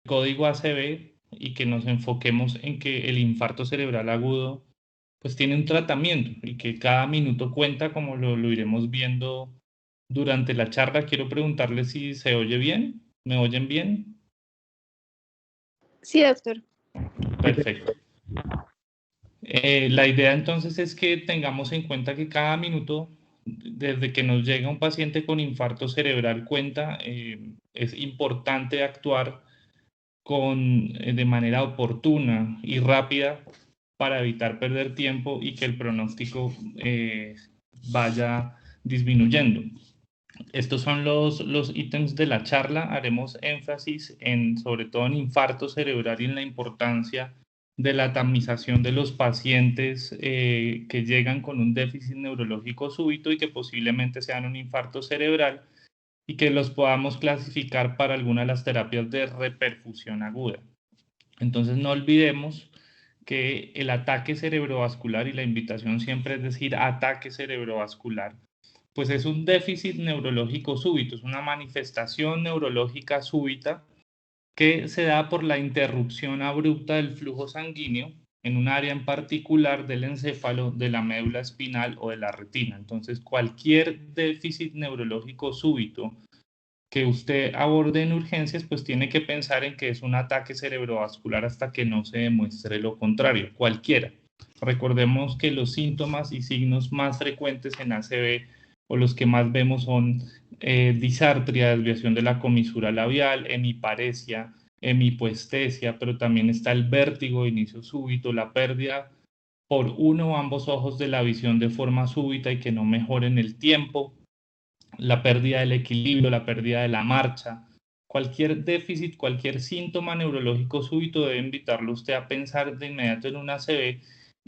código ACV y que nos enfoquemos en que el infarto cerebral agudo pues tiene un tratamiento y que cada minuto cuenta, como lo iremos viendo durante la charla. Quiero preguntarle si se oye bien, ¿me oyen bien? Sí, doctor. Perfecto. La idea entonces es que tengamos en cuenta que cada minuto, desde que nos llega un paciente con infarto cerebral, cuenta. Es importante actuar de manera oportuna y rápida para evitar perder tiempo y que el pronóstico vaya disminuyendo. Estos son los ítems de la charla. Haremos énfasis sobre todo en infarto cerebral y en la importancia de la tamización de los pacientes que llegan con un déficit neurológico súbito y que posiblemente sean un infarto cerebral, y que los podamos clasificar para alguna de las terapias de reperfusión aguda. Entonces no olvidemos que el ataque cerebrovascular, y la invitación siempre es decir ataque cerebrovascular, pues es un déficit neurológico súbito, es una manifestación neurológica súbita que se da por la interrupción abrupta del flujo sanguíneo en un área en particular del encéfalo, de la médula espinal o de la retina. Entonces, cualquier déficit neurológico súbito que usted aborde en urgencias, pues tiene que pensar en que es un ataque cerebrovascular hasta que no se demuestre lo contrario, cualquiera. Recordemos que los síntomas y signos más frecuentes en ACV, o los que más vemos, son disartria, desviación de la comisura labial, hemiparesia, hemipoestesia, pero también está el vértigo de inicio súbito, la pérdida por uno o ambos ojos de la visión de forma súbita y que no mejore en el tiempo, la pérdida del equilibrio, la pérdida de la marcha. Cualquier déficit, cualquier síntoma neurológico súbito debe invitarlo usted a pensar de inmediato en una ACV,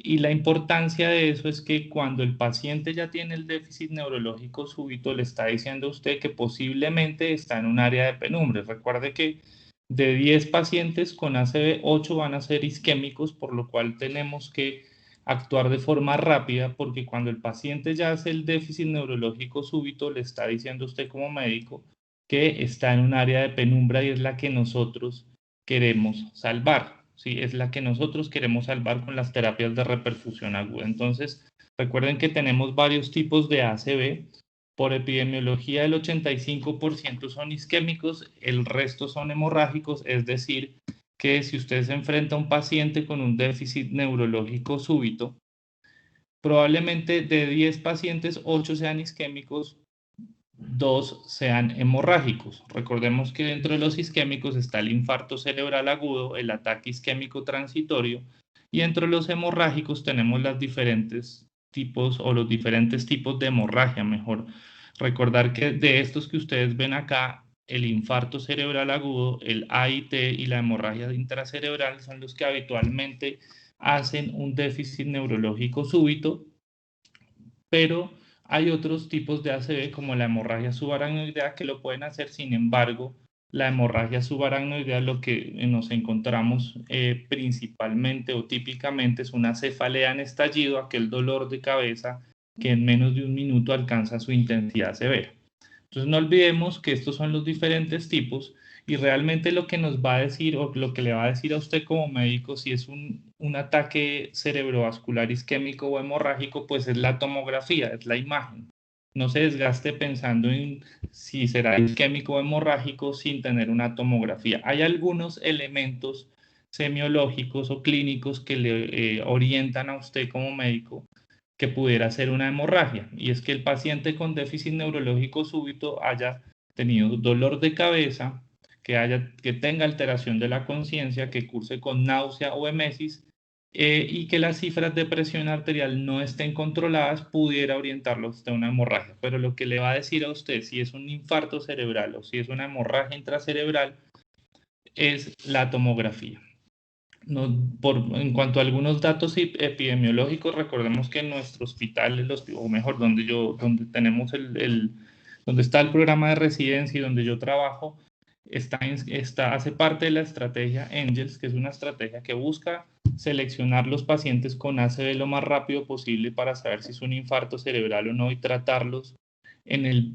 y la importancia de eso es que cuando el paciente ya tiene el déficit neurológico súbito, le está diciendo a usted que posiblemente está en un área de penumbra. Recuerde que de 10 pacientes con ACV, 8 van a ser isquémicos, por lo cual tenemos que actuar de forma rápida, porque cuando el paciente ya hace el déficit neurológico súbito, le está diciendo a usted como médico que está en un área de penumbra y es la que nosotros queremos salvar, ¿sí? Es la que nosotros queremos salvar con las terapias de reperfusión aguda. Entonces, recuerden que tenemos varios tipos de ACV. Por epidemiología, el 85% son isquémicos, el resto son hemorrágicos, es decir, que si usted se enfrenta a un paciente con un déficit neurológico súbito, probablemente de 10 pacientes, 8 sean isquémicos, 2 sean hemorrágicos. Recordemos que dentro de los isquémicos está el infarto cerebral agudo, el ataque isquémico transitorio, y dentro de los hemorrágicos tenemos los diferentes tipos de hemorragia. Mejor recordar que de estos que ustedes ven acá, el infarto cerebral agudo, el AIT y la hemorragia intracerebral son los que habitualmente hacen un déficit neurológico súbito, pero hay otros tipos de ACV como la hemorragia subaracnoidea que lo pueden hacer. Sin embargo, la hemorragia subaracnoidea, lo que nos encontramos principalmente o típicamente, es una cefalea en estallido, aquel dolor de cabeza que en menos de un minuto alcanza su intensidad severa. Entonces no olvidemos que estos son los diferentes tipos, y realmente lo que nos va a decir, o lo que le va a decir a usted como médico, si es un ataque cerebrovascular isquémico o hemorrágico, pues es la tomografía, es la imagen. No se desgaste pensando en si será isquémico o hemorrágico sin tener una tomografía. Hay algunos elementos semiológicos o clínicos que le orientan a usted como médico que pudiera ser una hemorragia, y es que el paciente con déficit neurológico súbito haya tenido dolor de cabeza, que tenga alteración de la conciencia, que curse con náusea o emesis, y que las cifras de presión arterial no estén controladas, pudiera orientarlo a usted a una hemorragia. Pero lo que le va a decir a usted si es un infarto cerebral o si es una hemorragia intracerebral es la tomografía. No, en cuanto a algunos datos epidemiológicos, recordemos que en nuestro hospital, o mejor, donde tenemos donde está el programa de residencia y donde yo trabajo, hace parte de la estrategia Angels, que es una estrategia que busca seleccionar los pacientes con ACV lo más rápido posible para saber si es un infarto cerebral o no, y tratarlos en el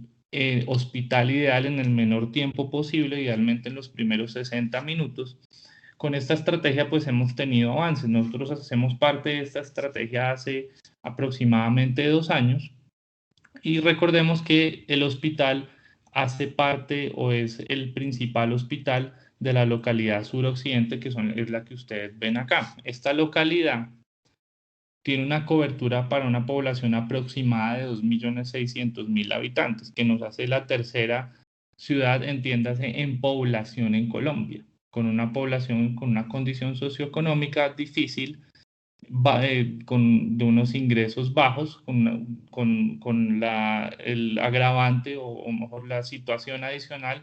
hospital ideal en el menor tiempo posible, idealmente en los primeros 60 minutos. Con esta estrategia pues hemos tenido avances. Nosotros hacemos parte de esta estrategia hace aproximadamente 2 años y recordemos que el hospital hace parte o es el principal hospital de la localidad suroccidente, que es la que ustedes ven acá. Esta localidad tiene una cobertura para una población aproximada de 2.600.000 habitantes, que nos hace la tercera ciudad, entiéndase, en población en Colombia, con una población con una condición socioeconómica difícil, de unos ingresos bajos, con el agravante o mejor la situación adicional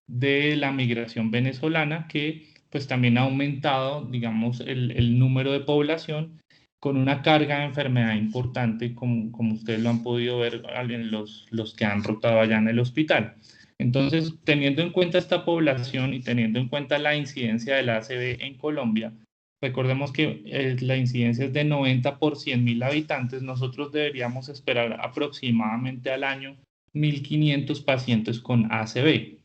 de la migración venezolana, que pues también ha aumentado, digamos, el número de población con una carga de enfermedad importante, como ustedes lo han podido ver en los que han rotado allá en el hospital. Entonces, teniendo en cuenta esta población y teniendo en cuenta la incidencia del ACV en Colombia, recordemos que la incidencia es de 90 por 100.000 habitantes. Nosotros deberíamos esperar aproximadamente al año 1.500 pacientes con ACV.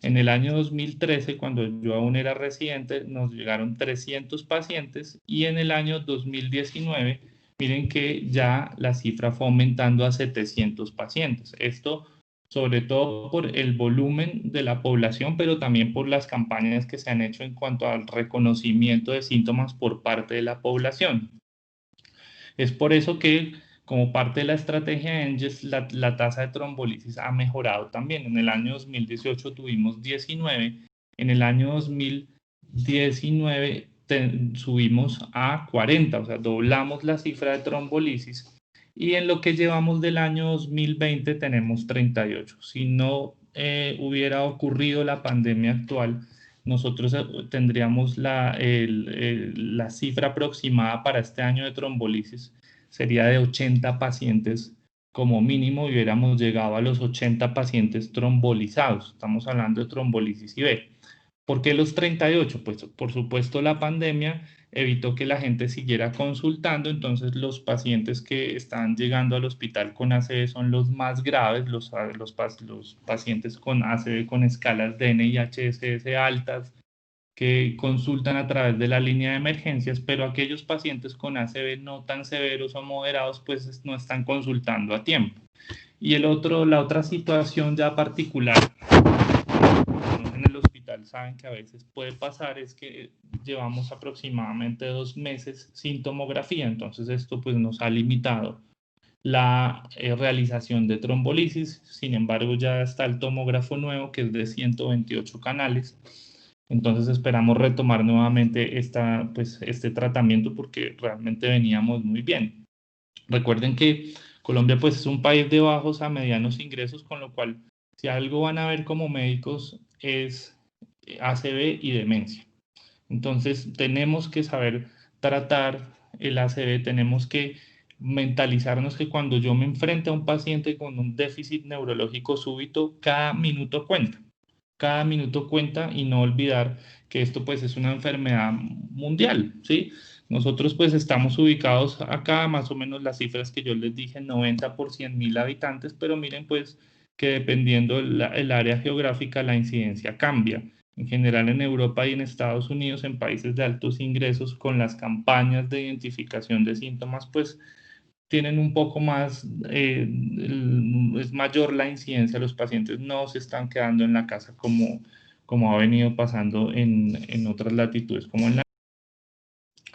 En el año 2013, cuando yo aún era residente, nos llegaron 300 pacientes y en el año 2019, miren que ya la cifra fue aumentando a 700 pacientes. Esto sobre todo por el volumen de la población, pero también por las campañas que se han hecho en cuanto al reconocimiento de síntomas por parte de la población. Es por eso que, como parte de la estrategia de NGES, la tasa de trombolisis ha mejorado también. En el año 2018 tuvimos 19, en el año 2019 subimos a 40, o sea, doblamos la cifra de trombolisis. Y en lo que llevamos del año 2020 tenemos 38. Si no hubiera ocurrido la pandemia actual, nosotros tendríamos la cifra aproximada para este año de trombolisis sería de 80 pacientes como mínimo y hubiéramos llegado a los 80 pacientes trombolizados. Estamos hablando de trombolisis IV. ¿Por qué los 38? Pues por supuesto la pandemia evitó que la gente siguiera consultando, entonces los pacientes que están llegando al hospital con ACV son los más graves, los pacientes con ACV con escalas de NIHSS altas, que consultan a través de la línea de emergencias, pero aquellos pacientes con ACV no tan severos o moderados, pues no están consultando a tiempo. Y la otra situación ya particular en el hospital saben que a veces puede pasar es que llevamos aproximadamente 2 meses sin tomografía, entonces esto pues nos ha limitado la realización de trombolisis. Sin embargo, ya está el tomógrafo nuevo que es de 128 canales. Entonces esperamos retomar nuevamente este tratamiento porque realmente veníamos muy bien. Recuerden que Colombia pues es un país de bajos a medianos ingresos, con lo cual si algo van a ver como médicos es ACV y demencia. Entonces tenemos que saber tratar el ACV, tenemos que mentalizarnos que cuando yo me enfrente a un paciente con un déficit neurológico súbito, cada minuto cuenta. Cada minuto cuenta y no olvidar que esto pues es una enfermedad mundial, ¿sí? Nosotros pues estamos ubicados acá, más o menos las cifras que yo les dije, 90 por 100.000 habitantes, pero miren pues que dependiendo el área geográfica la incidencia cambia. En general en Europa y en Estados Unidos, en países de altos ingresos, con las campañas de identificación de síntomas, pues tienen un poco más, es mayor la incidencia, los pacientes no se están quedando en la casa como ha venido pasando en otras latitudes, como en la...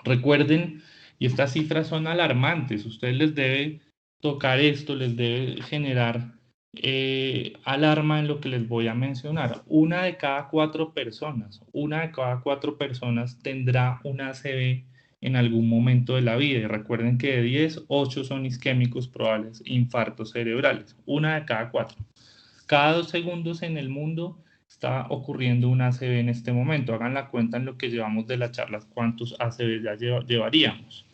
Recuerden, y estas cifras son alarmantes, ustedes les debe tocar esto, les debe generar alarma en lo que les voy a mencionar. Una de cada 4 personas tendrá una ACV en algún momento de la vida. Y recuerden que de 10, 8 son isquémicos probables, infartos cerebrales. Una de cada 4. Cada 2 segundos en el mundo está ocurriendo un ACV en este momento. Hagan la cuenta en lo que llevamos de la charla, cuántos ACV ya llevaríamos.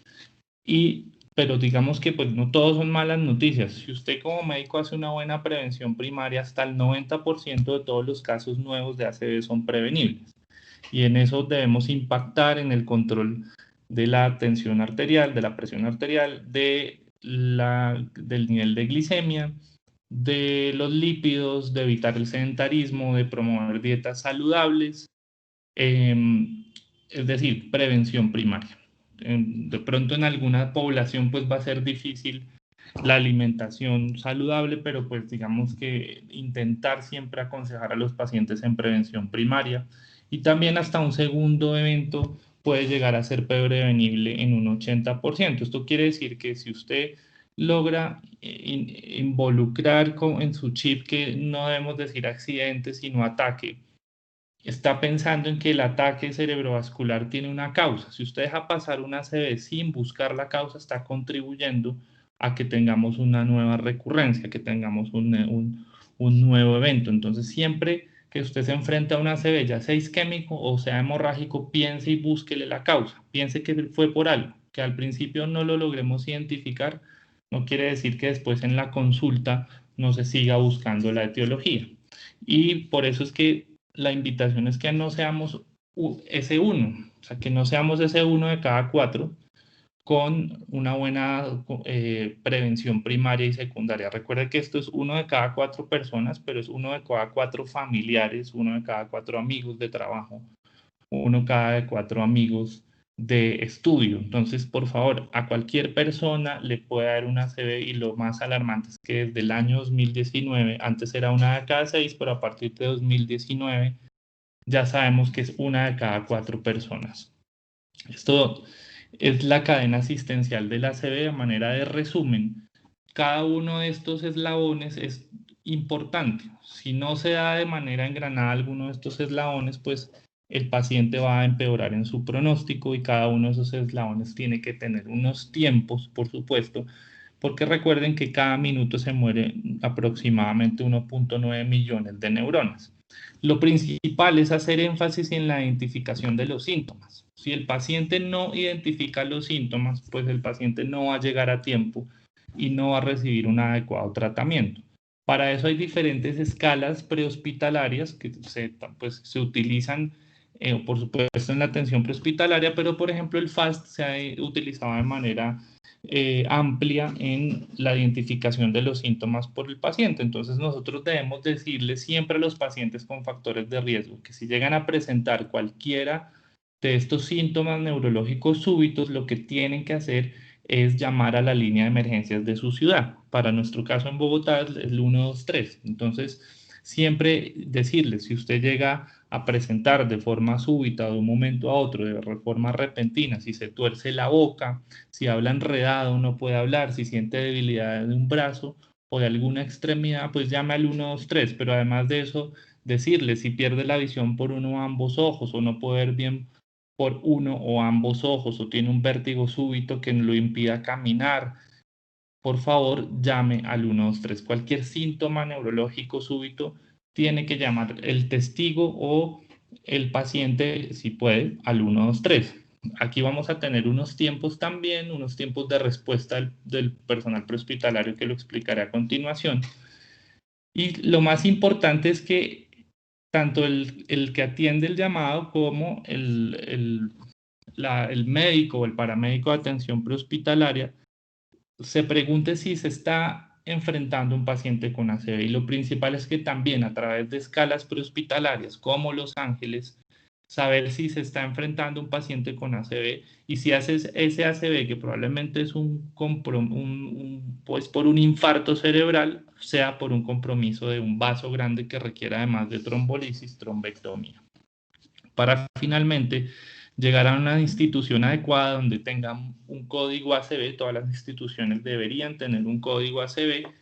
Pero digamos que pues no todos son malas noticias. Si usted como médico hace una buena prevención primaria, hasta el 90% de todos los casos nuevos de ACV son prevenibles. Y en eso debemos impactar en el control de la tensión arterial, de la presión arterial, del nivel de glicemia de los lípidos, de evitar el sedentarismo, de promover dietas saludables, es decir, prevención primaria. De pronto en alguna población pues va a ser difícil la alimentación saludable, pero pues digamos que intentar siempre aconsejar a los pacientes en prevención primaria, y también hasta un segundo evento puede llegar a ser prevenible en un 80%. Esto quiere decir que si usted logra involucrar en su chip, que no debemos decir accidente, sino ataque, está pensando en que el ataque cerebrovascular tiene una causa. Si usted deja pasar una ACV sin buscar la causa, está contribuyendo a que tengamos una nueva recurrencia, que tengamos un nuevo evento. Entonces, siempre que usted se enfrenta a una ACV, ya sea isquémico o sea hemorrágico, piense y búsquele la causa. Piense que fue por algo. Que al principio no lo logremos identificar, no quiere decir que después en la consulta no se siga buscando la etiología. Y por eso es que la invitación es que no seamos ese uno, o sea, que no seamos ese uno de cada cuatro, con una buena prevención primaria y secundaria. Recuerde que esto es uno de cada cuatro personas, pero es uno de cada cuatro familiares, uno de cada cuatro amigos de trabajo, uno cada cuatro amigos de estudio. Entonces, por favor, a cualquier persona le puede dar una ACV, y lo más alarmante es que desde el año 2019, antes era una de cada seis, pero a partir de 2019 ya sabemos que es una de cada cuatro personas. Esto es la cadena asistencial de la ACV de manera de resumen. Cada uno de estos eslabones es importante. Si no se da de manera engranada alguno de estos eslabones, pues el paciente va a empeorar en su pronóstico, y cada uno de esos eslabones tiene que tener unos tiempos, por supuesto, porque recuerden que cada minuto se muere aproximadamente 1.9 millones de neuronas. Lo principal es hacer énfasis en la identificación de los síntomas. Si el paciente no identifica los síntomas, pues el paciente no va a llegar a tiempo y no va a recibir un adecuado tratamiento. Para eso hay diferentes escalas prehospitalarias que se utilizan, por supuesto, en la atención prehospitalaria, pero por ejemplo el FAST se ha utilizado de manera amplia en la identificación de los síntomas por el paciente. Entonces nosotros debemos decirle siempre a los pacientes con factores de riesgo que si llegan a presentar cualquiera de estos síntomas neurológicos súbitos, lo que tienen que hacer es llamar a la línea de emergencias de su ciudad. Para nuestro caso en Bogotá es el 123. Entonces, siempre decirles, si usted llega a presentar de forma súbita, de un momento a otro, de forma repentina, si se tuerce la boca, si habla enredado, no puede hablar, si siente debilidad de un brazo o de alguna extremidad, pues llame al 123. Pero además de eso, decirle, si pierde la visión por uno o ambos ojos, o no puede ver bien por uno o ambos ojos, o tiene un vértigo súbito que lo impida caminar, por favor llame al 123. Cualquier síntoma neurológico súbito tiene que llamar el testigo o el paciente, si puede, al 123. Aquí vamos a tener unos tiempos también, unos tiempos de respuesta del personal prehospitalario, que lo explicaré a continuación. Y lo más importante es que tanto el que atiende el llamado como el médico o el paramédico de atención prehospitalaria se pregunte si se está enfrentando un paciente con ACV. Y lo principal es que también a través de escalas prehospitalarias como Los Ángeles, saber si se está enfrentando un paciente con ACV, y si haces ese ACV, que probablemente es pues por un infarto cerebral, sea por un compromiso de un vaso grande que requiera, además de trombolisis, trombectomía. Para finalmente llegar a una institución adecuada donde tengan un código ACV. Todas las instituciones deberían tener un código ACV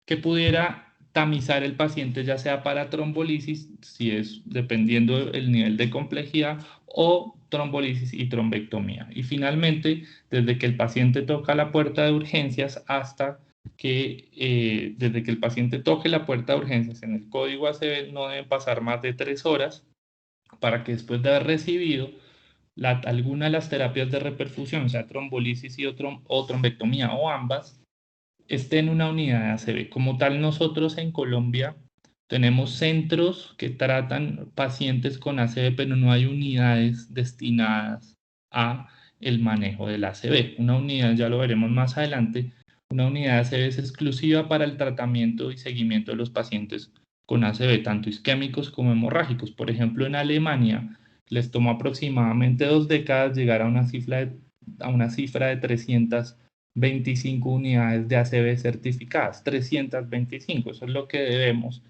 que pudiera tamizar el paciente, ya sea para trombolisis, si es dependiendo del nivel de complejidad, o trombolisis y trombectomía. Y finalmente, desde que el paciente toca la puerta de urgencias hasta que, desde que el paciente toque la puerta de urgencias en el código ACV, no deben pasar más de 3 horas para que después de haber recibido alguna de las terapias de reperfusión, sea trombolisis o trombectomía o ambas, esté en una unidad de ACV. Como tal, nosotros en Colombia tenemos centros que tratan pacientes con ACV, pero no hay unidades destinadas a el manejo del ACV. Una unidad, ya lo veremos más adelante, Una unidad de ACV es exclusiva para el tratamiento y seguimiento de los pacientes con ACV, tanto isquémicos como hemorrágicos. Por ejemplo, en Alemania les tomó aproximadamente 2 décadas llegar a una cifra de 325 unidades de ACV certificadas. 325, eso es lo que debemos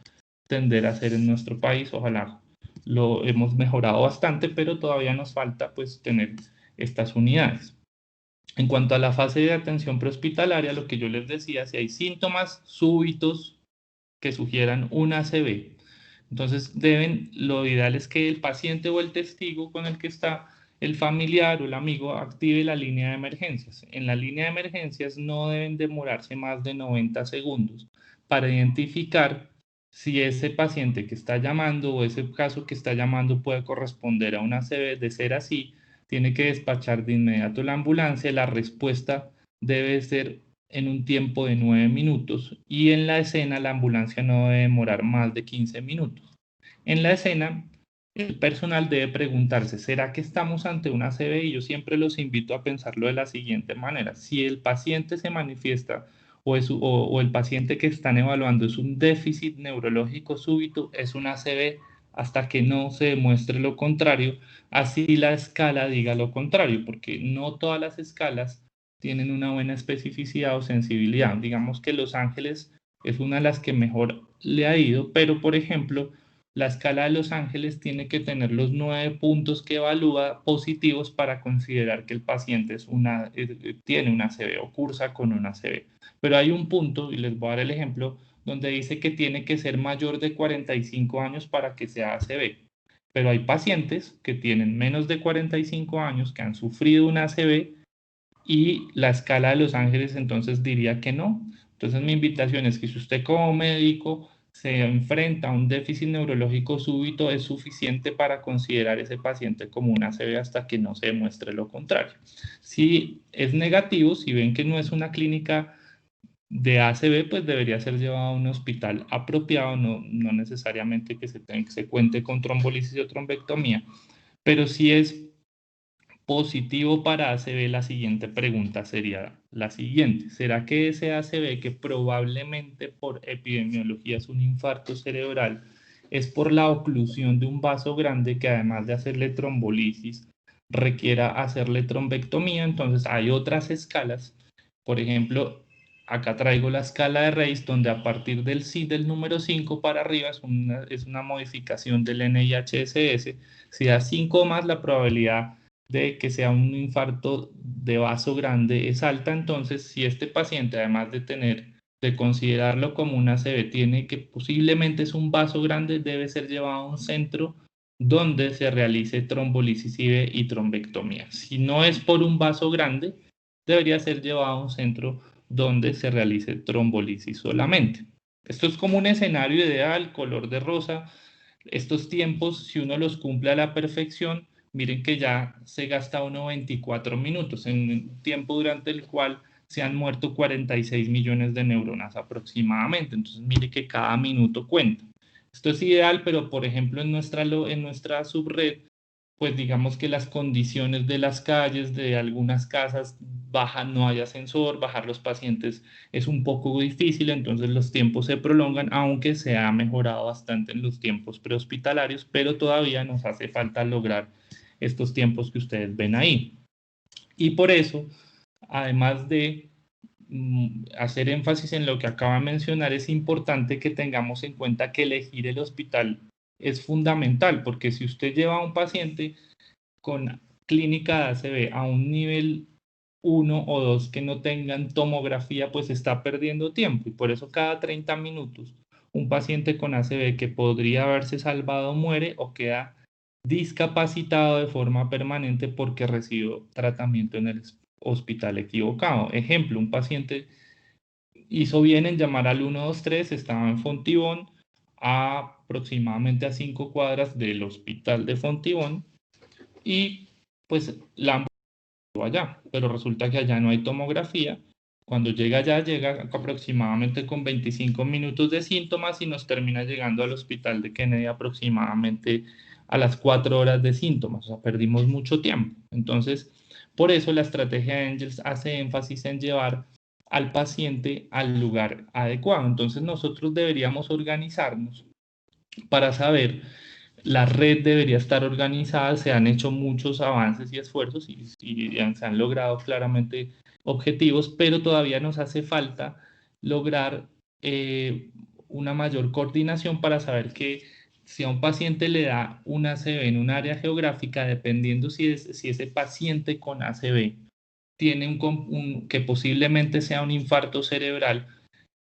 tender a hacer en nuestro país. Ojalá lo hemos mejorado bastante, pero todavía nos falta pues tener estas unidades. En cuanto a la fase de atención prehospitalaria, lo que yo les decía, si hay síntomas súbitos que sugieran un ACV, entonces lo ideal es que el paciente o el testigo con el que está el familiar o el amigo active la línea de emergencias. En la línea de emergencias no deben demorarse más de 90 segundos para identificar si ese paciente que está llamando o ese caso que está llamando puede corresponder a un ACV. De ser así, tiene que despachar de inmediato la ambulancia. La respuesta debe ser en un tiempo de 9 minutos y en la escena la ambulancia no debe demorar más de 15 minutos. En la escena, el personal debe preguntarse, ¿será que estamos ante una ACV? Y yo siempre los invito a pensarlo de la siguiente manera. Si el paciente se manifiesta o el paciente que están evaluando es un déficit neurológico súbito, es una ACV hasta que no se demuestre lo contrario, así la escala diga lo contrario, porque no todas las escalas tienen una buena especificidad o sensibilidad. Digamos que Los Ángeles es una de las que mejor le ha ido, pero por ejemplo, la escala de Los Ángeles tiene que tener los 9 puntos que evalúa positivos para considerar que el paciente tiene una ACV o cursa con una ACV. Pero hay un punto, y les voy a dar el ejemplo, donde dice que tiene que ser mayor de 45 años para que sea ACV. Pero hay pacientes que tienen menos de 45 años, que han sufrido una ACV, y la escala de Los Ángeles entonces diría que no. Entonces mi invitación es que si usted como médico se enfrenta a un déficit neurológico súbito, es suficiente para considerar ese paciente como una ACV hasta que no se demuestre lo contrario. Si es negativo, si ven que no es una clínica de ACV, pues debería ser llevado a un hospital apropiado, no necesariamente que se cuente con trombolisis o trombectomía, pero si es positivo para ACV, la siguiente pregunta sería la siguiente. ¿Será que ese ACV, que probablemente por epidemiología es un infarto cerebral, es por la oclusión de un vaso grande que además de hacerle trombolisis, requiera hacerle trombectomía? Entonces hay otras escalas. Por ejemplo, acá traigo la escala de Reis, donde a partir del número 5 para arriba es una modificación del NIHSS. Si da 5 más, la probabilidad de que sea un infarto de vaso grande es alta. Entonces, si este paciente, además de considerarlo como una ACV, tiene que posiblemente es un vaso grande, debe ser llevado a un centro donde se realice trombolisis y trombectomía. Si no es por un vaso grande, debería ser llevado a un centro donde se realice trombolisis solamente. Esto es como un escenario ideal, color de rosa. Estos tiempos, si uno los cumple a la perfección, miren que ya se gasta uno 24 minutos en un tiempo durante el cual se han muerto 46 millones de neuronas aproximadamente. Entonces, mire que cada minuto cuenta. Esto es ideal, pero por ejemplo en nuestra subred, pues digamos que las condiciones de las calles, de algunas casas, no hay ascensor, bajar los pacientes es un poco difícil, entonces los tiempos se prolongan, aunque se ha mejorado bastante en los tiempos prehospitalarios, pero todavía nos hace falta lograr estos tiempos que ustedes ven ahí. Y por eso, además de hacer énfasis en lo que acaba de mencionar, es importante que tengamos en cuenta que elegir el hospital es fundamental, porque si usted lleva a un paciente con clínica de ACV a un nivel 1 o 2 que no tengan tomografía, pues está perdiendo tiempo. Y por eso cada 30 minutos un paciente con ACV que podría haberse salvado muere o queda discapacitado de forma permanente porque recibió tratamiento en el hospital equivocado. Ejemplo, un paciente hizo bien en llamar al 123, estaba en Fontibón, aproximadamente a 5 cuadras del hospital de Fontibón, y pues la ambulancia allá, pero resulta que allá no hay tomografía. Cuando llega allá, llega aproximadamente con 25 minutos de síntomas y nos termina llegando al hospital de Kennedy aproximadamente a las 4 horas de síntomas. O sea, perdimos mucho tiempo. Entonces, por eso la estrategia de Angels hace énfasis en llevar al paciente al lugar adecuado. Entonces nosotros deberíamos organizarnos para saber, la red debería estar organizada, se han hecho muchos avances y esfuerzos y se han logrado claramente objetivos, pero todavía nos hace falta lograr una mayor coordinación para saber que si a un paciente le da un ACV en un área geográfica, dependiendo si ese paciente con ACV tiene que posiblemente sea un infarto cerebral,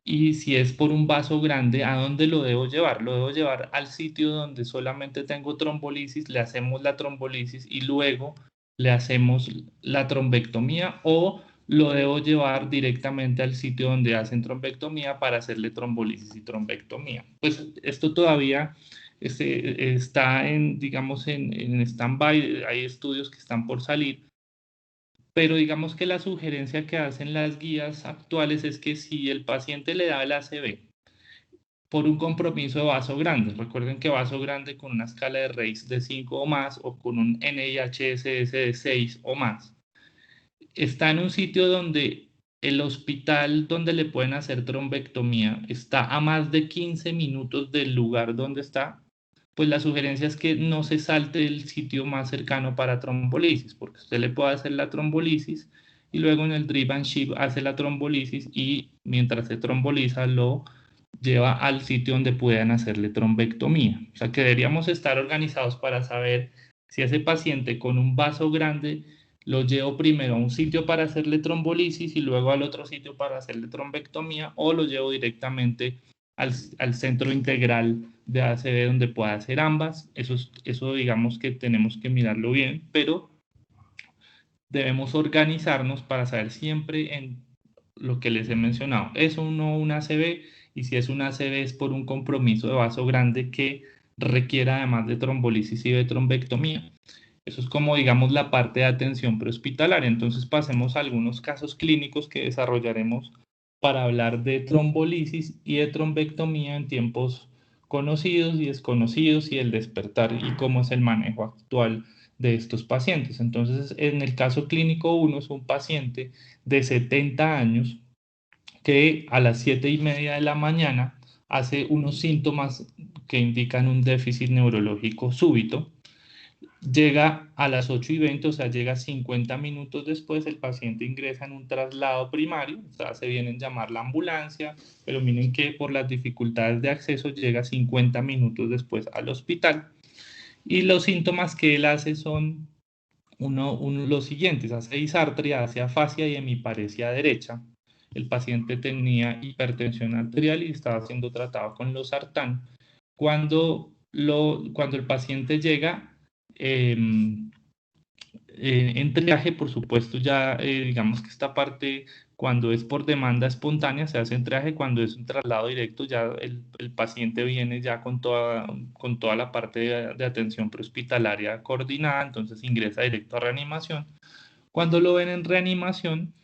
y si es por un vaso grande, ¿a dónde lo debo llevar? Lo debo llevar al sitio donde solamente tengo trombolisis, le hacemos la trombolisis y luego le hacemos la trombectomía, o lo debo llevar directamente al sitio donde hacen trombectomía para hacerle trombolisis y trombectomía. Pues esto todavía está digamos, en stand-by, hay estudios que están por salir, pero digamos que la sugerencia que hacen las guías actuales es que si el paciente le da el ACV por un compromiso de vaso grande, recuerden que vaso grande con una escala de Reis de 5 o más, o con un NIHSS de 6 o más, está en un sitio donde el hospital donde le pueden hacer trombectomía está a más de 15 minutos del lugar donde está, pues la sugerencia es que no se salte el sitio más cercano para trombolisis, porque usted le puede hacer la trombolisis y luego en el drip and ship hace la trombolisis, y mientras se tromboliza lo lleva al sitio donde puedan hacerle trombectomía. O sea que deberíamos estar organizados para saber si ese paciente con un vaso grande lo llevo primero a un sitio para hacerle trombolisis y luego al otro sitio para hacerle trombectomía, o lo llevo directamente al centro integral de ACV donde pueda hacer ambas. Eso digamos que tenemos que mirarlo bien, pero debemos organizarnos para saber siempre en lo que les he mencionado. ¿Es o no un ACV? Y si es un ACV es por un compromiso de vaso grande que requiera además de trombolisis y de trombectomía. Eso es como, digamos, la parte de atención prehospitalaria. Entonces pasemos a algunos casos clínicos que desarrollaremos para hablar de trombolisis y de trombectomía en tiempos conocidos y desconocidos, y el despertar y cómo es el manejo actual de estos pacientes. Entonces, en el caso clínico 1 es un paciente de 70 años que a las 7:30 de la mañana hace unos síntomas que indican un déficit neurológico súbito. Llega a las 8:20, o sea, llega 50 minutos después, el paciente ingresa en un traslado primario, o sea, se vienen a llamar la ambulancia, pero miren que por las dificultades de acceso llega 50 minutos después al hospital. Y los síntomas que él hace son los siguientes: hace disartria, hace afasia y hemiparesia derecha. El paciente tenía hipertensión arterial y estaba siendo tratado con losartán. Cuando el paciente llega eh, en triaje, por supuesto, ya digamos que esta parte, cuando es por demanda espontánea, se hace en triaje. Cuando es un traslado directo, ya el paciente viene ya con toda la parte de atención prehospitalaria coordinada, entonces ingresa directo a reanimación. Cuando lo ven en reanimación,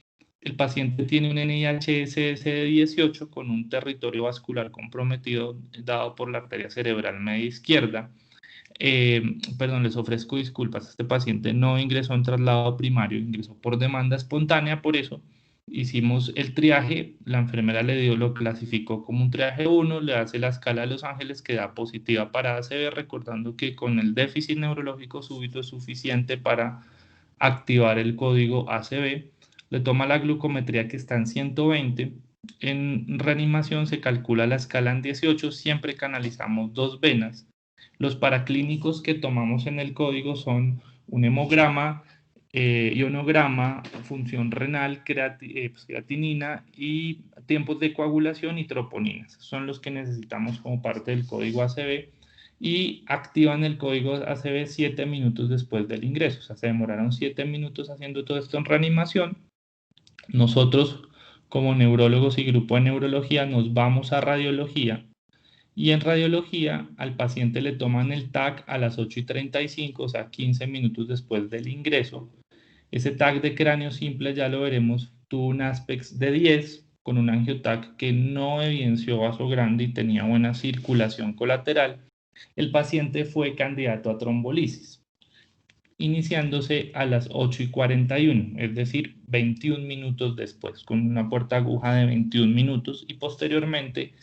el paciente tiene un NIHSS de 18 con un territorio vascular comprometido dado por la arteria cerebral media izquierda. Perdón, les ofrezco disculpas, este paciente no ingresó en traslado primario, ingresó por demanda espontánea. Por eso hicimos el triaje, la enfermera lo clasificó como un triaje 1, le hace la escala de Los Ángeles que da positiva para ACV, recordando que con el déficit neurológico súbito es suficiente para activar el código ACV, le toma la glucometría que está en 120, en reanimación se calcula la escala en 18, siempre canalizamos 2 venas. Los paraclínicos que tomamos en el código son un hemograma, ionograma, función renal, creatinina y tiempos de coagulación y troponinas. Son los que necesitamos como parte del código ACV, y activan el código ACV 7 minutos después del ingreso. O sea, se demoraron 7 minutos haciendo todo esto en reanimación. Nosotros, como neurólogos y grupo de neurología, nos vamos a radiología, y en radiología al paciente le toman el TAC a las 8:35, o sea, 15 minutos después del ingreso. Ese TAC de cráneo simple, ya lo veremos, tuvo un ASPEX de 10 con un angioTAC que no evidenció vaso grande y tenía buena circulación colateral. El paciente fue candidato a trombolisis. iniciándose a las 8:41, es decir, 21 minutos después, con una puerta aguja de 21 minutos, y posteriormente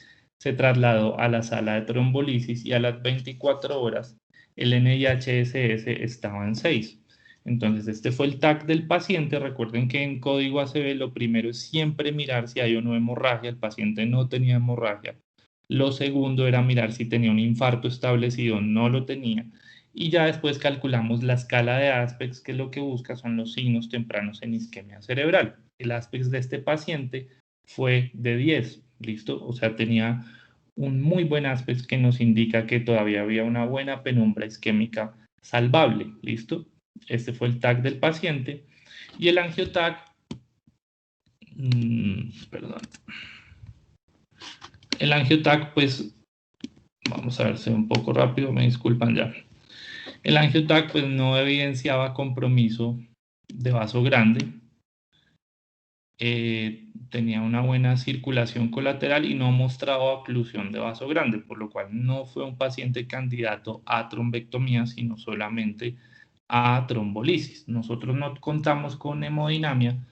se trasladó a la sala de trombolisis y a las 24 horas el NIHSS estaba en 6. Entonces, este fue el TAC del paciente. Recuerden que en código ACV lo primero es siempre mirar si hay o no hemorragia. El paciente no tenía hemorragia. Lo segundo era mirar si tenía un infarto establecido, no lo tenía. Y ya después calculamos la escala de Aspects, que lo que busca son los signos tempranos en isquemia cerebral. El Aspects de este paciente fue de 10, ¿listo? O sea, tenía un muy buen Aspects que nos indica que todavía había una buena penumbra isquémica salvable, ¿listo? Este fue el TAC del paciente. Y el angioTAC, perdón. El angioTAC, pues, vamos a verse un poco rápido, me disculpan ya. El angioTAC pues no evidenciaba compromiso de vaso grande, tenía una buena circulación colateral y no mostraba oclusión de vaso grande, por lo cual no fue un paciente candidato a trombectomía, sino solamente a trombolisis. Nosotros no contamos con hemodinamia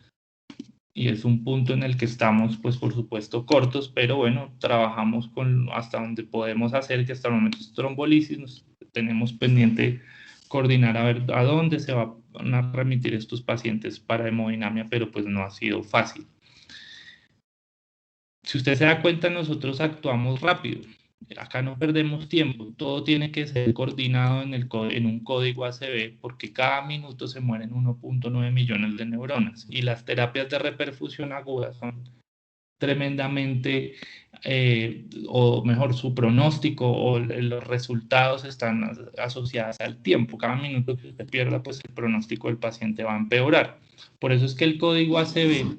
y es un punto en el que estamos, pues por supuesto, cortos, pero bueno, trabajamos con hasta donde podemos hacer, que hasta el momento es trombolisis. Tenemos pendiente coordinar a ver a dónde se van a remitir estos pacientes para hemodinamia, pero pues no ha sido fácil. Si usted se da cuenta, nosotros actuamos rápido. Acá no perdemos tiempo, todo tiene que ser coordinado en un código ACV, porque cada minuto se mueren 1.9 millones de neuronas y las terapias de reperfusión aguda son tremendamente, o mejor, su pronóstico o los resultados están asociados al tiempo. Cada minuto que usted pierda, pues el pronóstico del paciente va a empeorar. Por eso es que el código ACV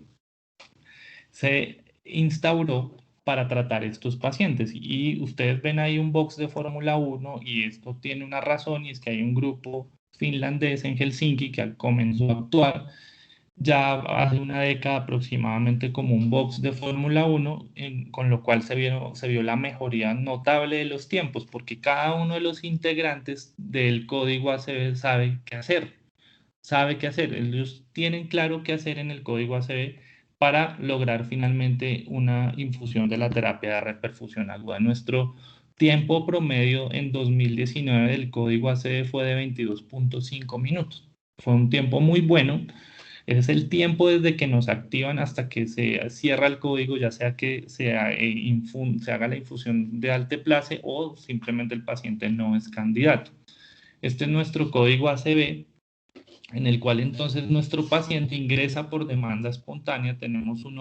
se instauró para tratar estos pacientes. Y ustedes ven ahí un box de Fórmula 1 y esto tiene una razón, y es que hay un grupo finlandés en Helsinki que comenzó a actuar ya hace una década aproximadamente como un box de Fórmula 1, con lo cual se vio la mejoría notable de los tiempos, porque cada uno de los integrantes del código ACV sabe qué hacer. Ellos tienen claro qué hacer en el código ACV para lograr finalmente una infusión de la terapia de reperfusión aguda. Nuestro tiempo promedio en 2019 del código ACV fue de 22.5 minutos. Fue un tiempo muy bueno. Ese es el tiempo desde que nos activan hasta que se cierra el código, ya sea que se haga la infusión de alteplase o simplemente el paciente no es candidato. Este es nuestro código ACV, en el cual entonces nuestro paciente ingresa por demanda espontánea. Tenemos un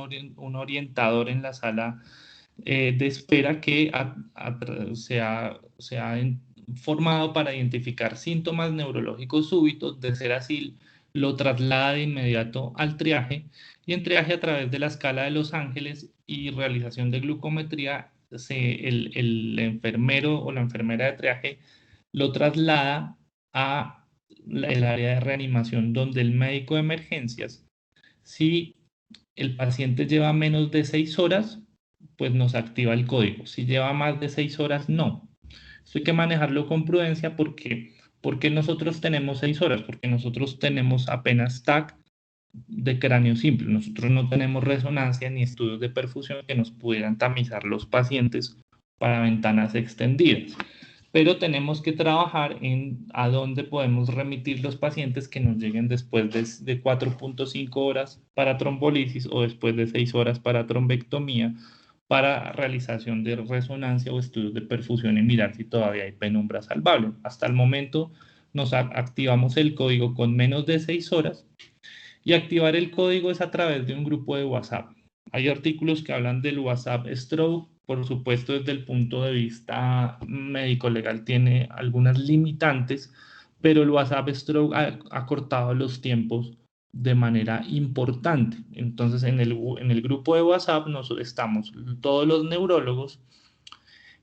orientador en la sala de espera que se ha formado para identificar síntomas neurológicos súbitos. De ser así, lo traslada de inmediato al triaje, y en triaje, a través de la escala de Los Ángeles y realización de glucometría, el enfermero o la enfermera de triaje lo traslada a el área de reanimación, donde el médico de emergencias, si el paciente lleva menos de 6 horas, pues nos activa el código. Si lleva más de 6 horas, no. Esto hay que manejarlo con prudencia. Porque nosotros tenemos 6 horas, porque nosotros tenemos apenas TAC de cráneo simple. Nosotros no tenemos resonancia ni estudios de perfusión que nos pudieran tamizar los pacientes para ventanas extendidas. Pero tenemos que trabajar en a dónde podemos remitir los pacientes que nos lleguen después de 4.5 horas para trombolisis o después de 6 horas para trombectomía, para realización de resonancia o estudios de perfusión y mirar si todavía hay penumbra salvable. Hasta el momento nos activamos el código con menos de 6 horas, y activar el código es a través de un grupo de WhatsApp. Hay artículos que hablan del WhatsApp Stroke. Por supuesto, desde el punto de vista médico-legal tiene algunas limitantes, pero el WhatsApp Stroke ha cortado los tiempos de manera importante. Entonces, en el grupo de WhatsApp estamos todos los neurólogos,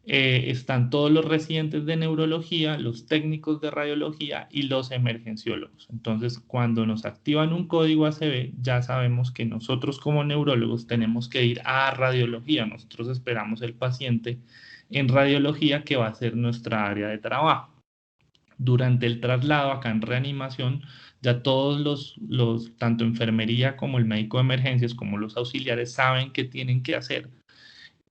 están todos los residentes de neurología, los técnicos de radiología y los emergenciólogos. Entonces, cuando nos activan un código ACV, ya sabemos que nosotros como neurólogos tenemos que ir a radiología. Nosotros esperamos el paciente en radiología, que va a ser nuestra área de trabajo. Durante el traslado acá en reanimación, ya todos tanto enfermería como el médico de emergencias, como los auxiliares, saben qué tienen que hacer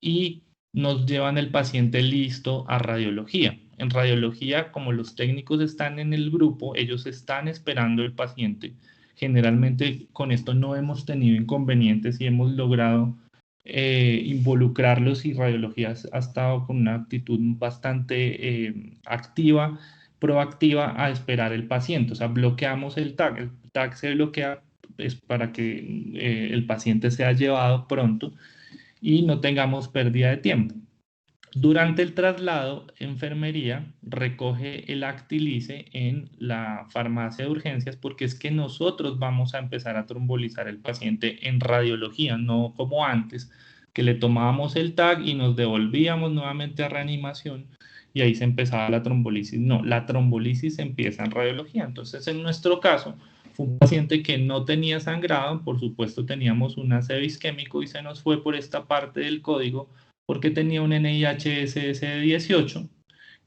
y nos llevan el paciente listo a radiología. En radiología, como los técnicos están en el grupo, ellos están esperando el paciente. Generalmente con esto no hemos tenido inconvenientes y hemos logrado involucrarlos, y radiología ha estado con una actitud bastante activa, proactiva, a esperar el paciente. O sea, bloqueamos el TAC se bloquea es para que el paciente sea llevado pronto y no tengamos pérdida de tiempo. Durante el traslado, enfermería recoge el Actilice en la farmacia de urgencias, porque es que nosotros vamos a empezar a trombolizar el paciente en radiología, no como antes, que le tomábamos el TAC y nos devolvíamos nuevamente a reanimación y ahí se empezaba la trombolisis. No, la trombolisis empieza en radiología. Entonces, en nuestro caso, fue un paciente que no tenía sangrado, por supuesto teníamos un aseo isquémico y se nos fue por esta parte del código porque tenía un NIH-SS de 18,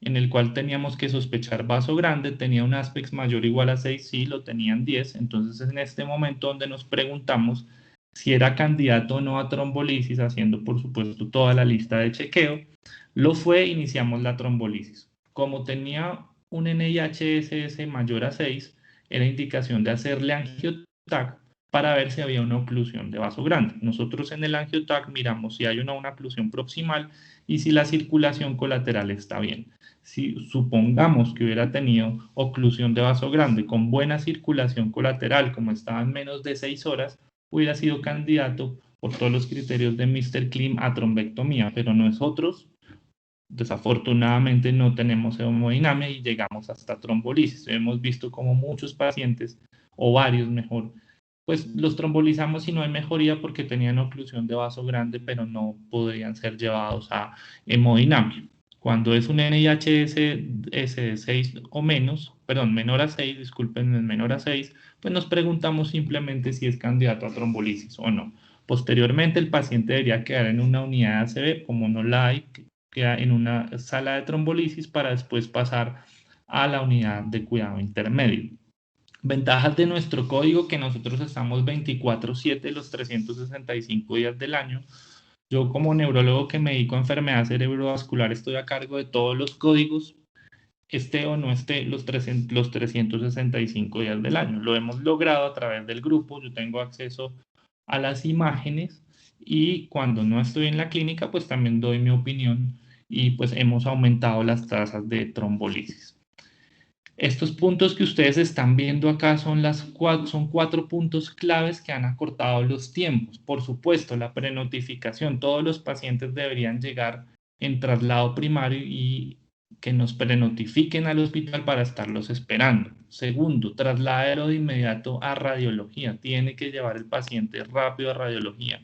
en el cual teníamos que sospechar vaso grande, tenía un Aspex mayor o igual a 6, sí, lo tenían 10, entonces en este momento donde nos preguntamos si era candidato o no a trombolisis, haciendo por supuesto toda la lista de chequeo, lo fue, iniciamos la trombolisis. Como tenía un NIH-SS mayor a 6, era indicación de hacerle angioTAC para ver si había una oclusión de vaso grande. Nosotros en el angioTAC miramos si hay una oclusión proximal y si la circulación colateral está bien. Si supongamos que hubiera tenido oclusión de vaso grande con buena circulación colateral, como estaba en menos de 6 horas, hubiera sido candidato por todos los criterios de Mr. Klim a trombectomía, pero nosotros desafortunadamente no tenemos hemodinamia y llegamos hasta trombolisis. Hemos visto como muchos pacientes, o varios mejor, pues los trombolizamos y no hay mejoría porque tenían oclusión de vaso grande, pero no podrían ser llevados a hemodinamia. Cuando es un NIHS de 6 o menos, perdón, menor a 6, disculpen, es menor a 6, pues nos preguntamos simplemente si es candidato a trombolisis o no. Posteriormente, el paciente debería quedar en una unidad de ACV, como no la hay, queda en una sala de trombolisis para después pasar a la unidad de cuidado intermedio. Ventajas de nuestro código: que nosotros estamos 24/7 los 365 días del año. Yo, como neurólogo que me dedico a enfermedad cerebrovascular, estoy a cargo de todos los códigos, esté o no esté los 365 días del año. Lo hemos logrado a través del grupo. Yo tengo acceso a las imágenes y cuando no estoy en la clínica, pues también doy mi opinión y pues hemos aumentado las tasas de trombolisis. Estos puntos que ustedes están viendo acá son 4 puntos claves que han acortado los tiempos. Por supuesto, la prenotificación. Todos los pacientes deberían llegar en traslado primario y que nos prenotifiquen al hospital para estarlos esperando. Segundo, trasládelo de inmediato a radiología. Tiene que llevar el paciente rápido a radiología.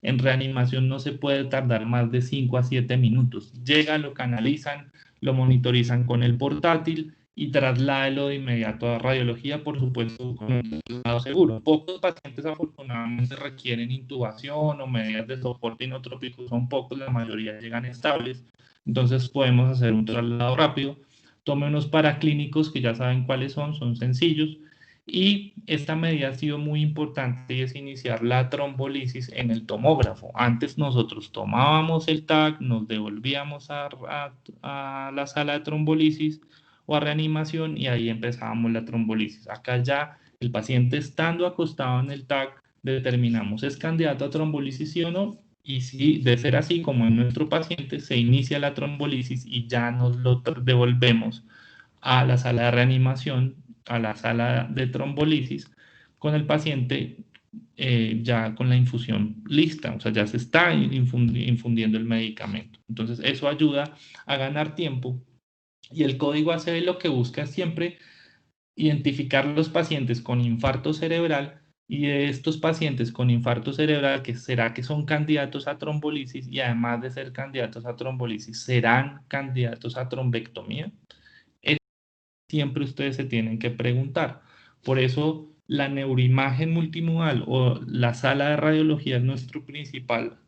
En reanimación no se puede tardar más de 5 a 7 minutos. Llega, lo canalizan, lo monitorizan con el portátil y trasládelo de inmediato a radiología, por supuesto, con un traslado seguro. Pocos pacientes afortunadamente requieren intubación o medidas de soporte inotrópico, son pocos, la mayoría llegan estables, entonces podemos hacer un traslado rápido. Tome unos paraclínicos que ya saben cuáles son sencillos, y esta medida ha sido muy importante y es iniciar la trombolisis en el tomógrafo. Antes nosotros tomábamos el TAC, nos devolvíamos a la sala de trombolisis o a reanimación y ahí empezábamos la trombolisis. Acá ya el paciente estando acostado en el TAC determinamos es candidato a trombolisis sí o no, y si de ser así como en nuestro paciente se inicia la trombolisis y ya nos lo devolvemos a la sala de reanimación, a la sala de trombolisis, con el paciente ya con la infusión lista, o sea, ya se está infundiendo el medicamento. Entonces, eso ayuda a ganar tiempo, y el código ACV lo que busca es siempre identificar los pacientes con infarto cerebral, y de estos pacientes con infarto cerebral, que será que son candidatos a trombolisis, y además de ser candidatos a trombolisis, serán candidatos a trombectomía. Siempre ustedes se tienen que preguntar. Por eso la neuroimagen multimodal o la sala de radiología es nuestro principal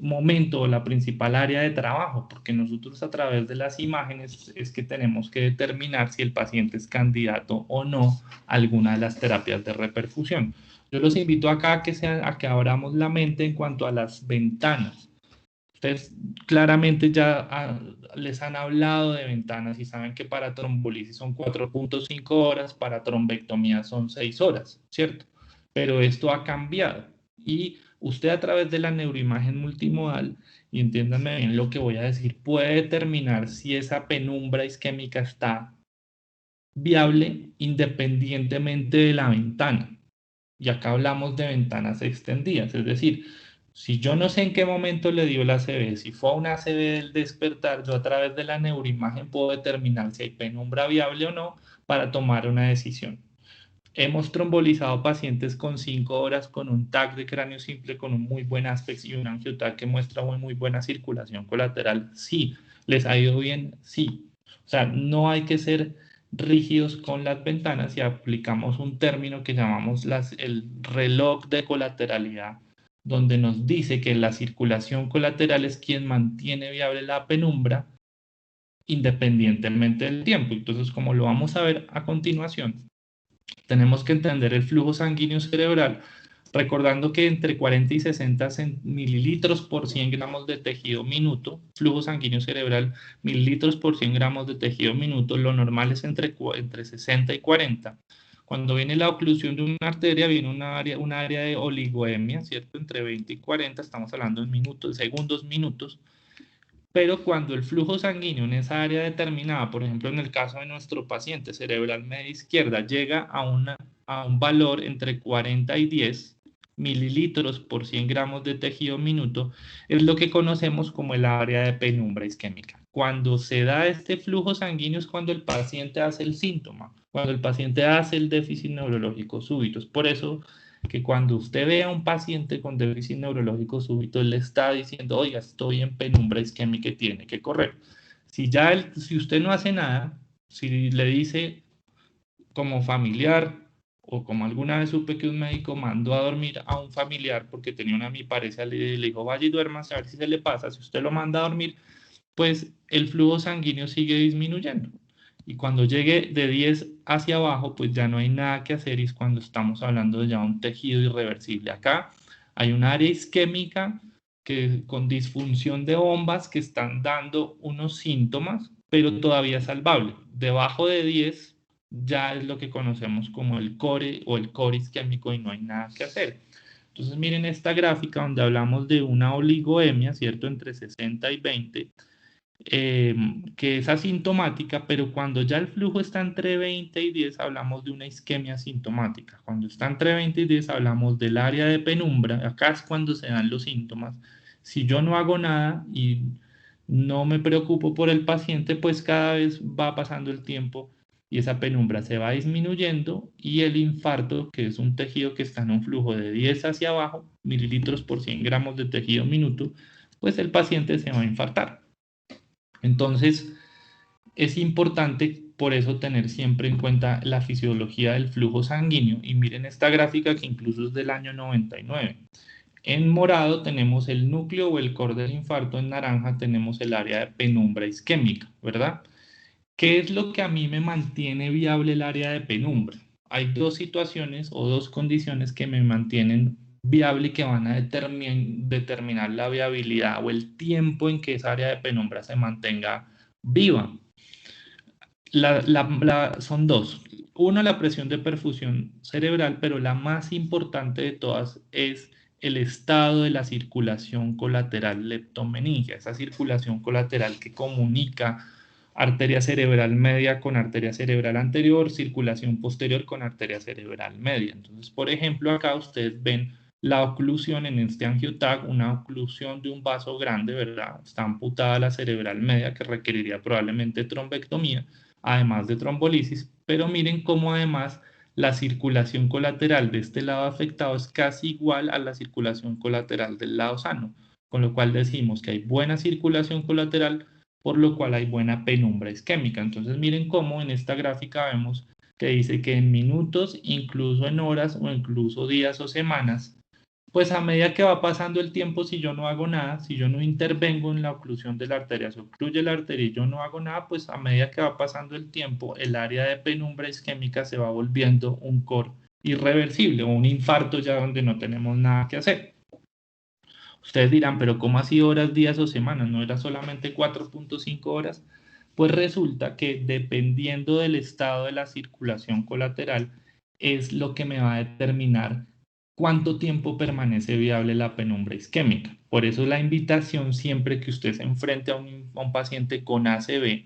momento, la principal área de trabajo, porque nosotros a través de las imágenes es que tenemos que determinar si el paciente es candidato o no a alguna de las terapias de reperfusión. Yo los invito acá a que abramos la mente en cuanto a las ventanas. Ustedes claramente ya les han hablado de ventanas y saben que para trombolisis son 4.5 horas, para trombectomía son 6 horas, ¿cierto? Pero esto ha cambiado y usted a través de la neuroimagen multimodal, y entiéndanme bien lo que voy a decir, puede determinar si esa penumbra isquémica está viable independientemente de la ventana. Y acá hablamos de ventanas extendidas, es decir, si yo no sé en qué momento le dio la ACV, si fue una ACV del despertar, yo a través de la neuroimagen puedo determinar si hay penumbra viable o no para tomar una decisión. Hemos trombolizado pacientes con 5 horas con un TAC de cráneo simple con un muy buen aspecto y un angioTAC que muestra muy buena circulación colateral. Sí. ¿Les ha ido bien? Sí. O sea, no hay que ser rígidos con las ventanas y aplicamos un término que llamamos el reloj de colateralidad, donde nos dice que la circulación colateral es quien mantiene viable la penumbra independientemente del tiempo. Entonces, como lo vamos a ver a continuación, tenemos que entender el flujo sanguíneo cerebral, recordando que entre 40 y 60 mililitros por 100 gramos de tejido minuto, flujo sanguíneo cerebral, mililitros por 100 gramos de tejido minuto, lo normal es entre 60 y 40. Cuando viene la oclusión de una arteria, viene una área de oligoemia, ¿cierto? Entre 20 y 40, estamos hablando en minutos, segundos, minutos. Pero cuando el flujo sanguíneo en esa área determinada, por ejemplo en el caso de nuestro paciente cerebral media izquierda, llega a un valor entre 40 y 10 mililitros por 100 gramos de tejido minuto, es lo que conocemos como el área de penumbra isquémica. Cuando se da este flujo sanguíneo es cuando el paciente hace el síntoma, cuando el paciente hace el déficit neurológico súbito. Es por eso que cuando usted ve a un paciente con déficit neurológico súbito, le está diciendo, oiga, estoy en penumbra isquémica y tiene que correr. Si usted no hace nada, si le dice como familiar o como alguna vez supe que un médico mandó a dormir a un familiar porque tenía una hemiparesia, le dijo, vaya y duerma a ver si se le pasa. Si usted lo manda a dormir, pues el flujo sanguíneo sigue disminuyendo. Y cuando llegue de 10 hacia abajo, pues ya no hay nada que hacer y es cuando estamos hablando de ya un tejido irreversible. Acá hay un área isquémica con disfunción de bombas que están dando unos síntomas, pero todavía salvable. Debajo de 10 ya es lo que conocemos como el core o el core isquémico y no hay nada que hacer. Entonces miren esta gráfica donde hablamos de una oligoemia, ¿cierto? Entre 60 y 20, que es asintomática, pero cuando ya el flujo está entre 20 y 10 hablamos de una isquemia asintomática. Cuando está entre 20 y 10 hablamos del área de penumbra, acá es cuando se dan los síntomas. Si yo no hago nada y no me preocupo por el paciente, pues cada vez va pasando el tiempo y esa penumbra se va disminuyendo y el infarto, que es un tejido que está en un flujo de 10 hacia abajo, mililitros por 100 gramos de tejido minuto, pues el paciente se va a infartar. Entonces, es importante por eso tener siempre en cuenta la fisiología del flujo sanguíneo. Y miren esta gráfica que incluso es del año 99. En morado tenemos el núcleo o el core del infarto, en naranja tenemos el área de penumbra isquémica, ¿verdad? ¿Qué es lo que a mí me mantiene viable el área de penumbra? Hay dos situaciones o dos condiciones que me mantienen viable y que van a determinar la viabilidad o el tiempo en que esa área de penumbra se mantenga viva. Son dos. Una, la presión de perfusión cerebral, pero la más importante de todas es el estado de la circulación colateral leptomeningia, esa circulación colateral que comunica arteria cerebral media con arteria cerebral anterior, circulación posterior con arteria cerebral media. Entonces, por ejemplo, acá ustedes ven la oclusión en este angioTAC, una oclusión de un vaso grande, ¿verdad? Está amputada la cerebral media que requeriría probablemente trombectomía, además de trombolisis, pero miren cómo además la circulación colateral de este lado afectado es casi igual a la circulación colateral del lado sano, con lo cual decimos que hay buena circulación colateral, por lo cual hay buena penumbra isquémica. Entonces miren cómo en esta gráfica vemos que dice que en minutos, incluso en horas o incluso días o semanas, Pues a medida que va pasando el tiempo, si yo no hago nada, si yo no intervengo en la oclusión de la arteria, se ocluye la arteria y yo no hago nada, pues a medida que va pasando el tiempo, el área de penumbra isquémica se va volviendo un core irreversible o un infarto ya donde no tenemos nada que hacer. Ustedes dirán, pero ¿cómo así horas, días o semanas? ¿No era solamente 4.5 horas? Pues resulta que dependiendo del estado de la circulación colateral es lo que me va a determinar cuánto tiempo permanece viable la penumbra isquémica. Por eso la invitación siempre que usted se enfrente a un paciente con ACV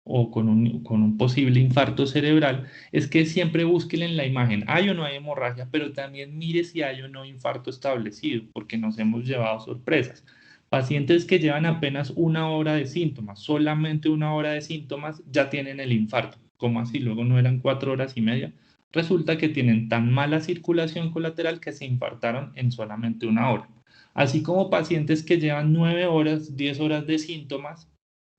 o con un posible infarto cerebral, es que siempre busquen en la imagen, hay o no hay hemorragia, pero también mire si hay o no infarto establecido, porque nos hemos llevado sorpresas. Pacientes que llevan apenas una hora de síntomas, solamente una hora de síntomas, ya tienen el infarto. ¿Cómo así? Luego no eran 4 horas y media. Resulta que tienen tan mala circulación colateral que se infartaron en solamente una hora. Así como pacientes que llevan 9 horas, 10 horas de síntomas,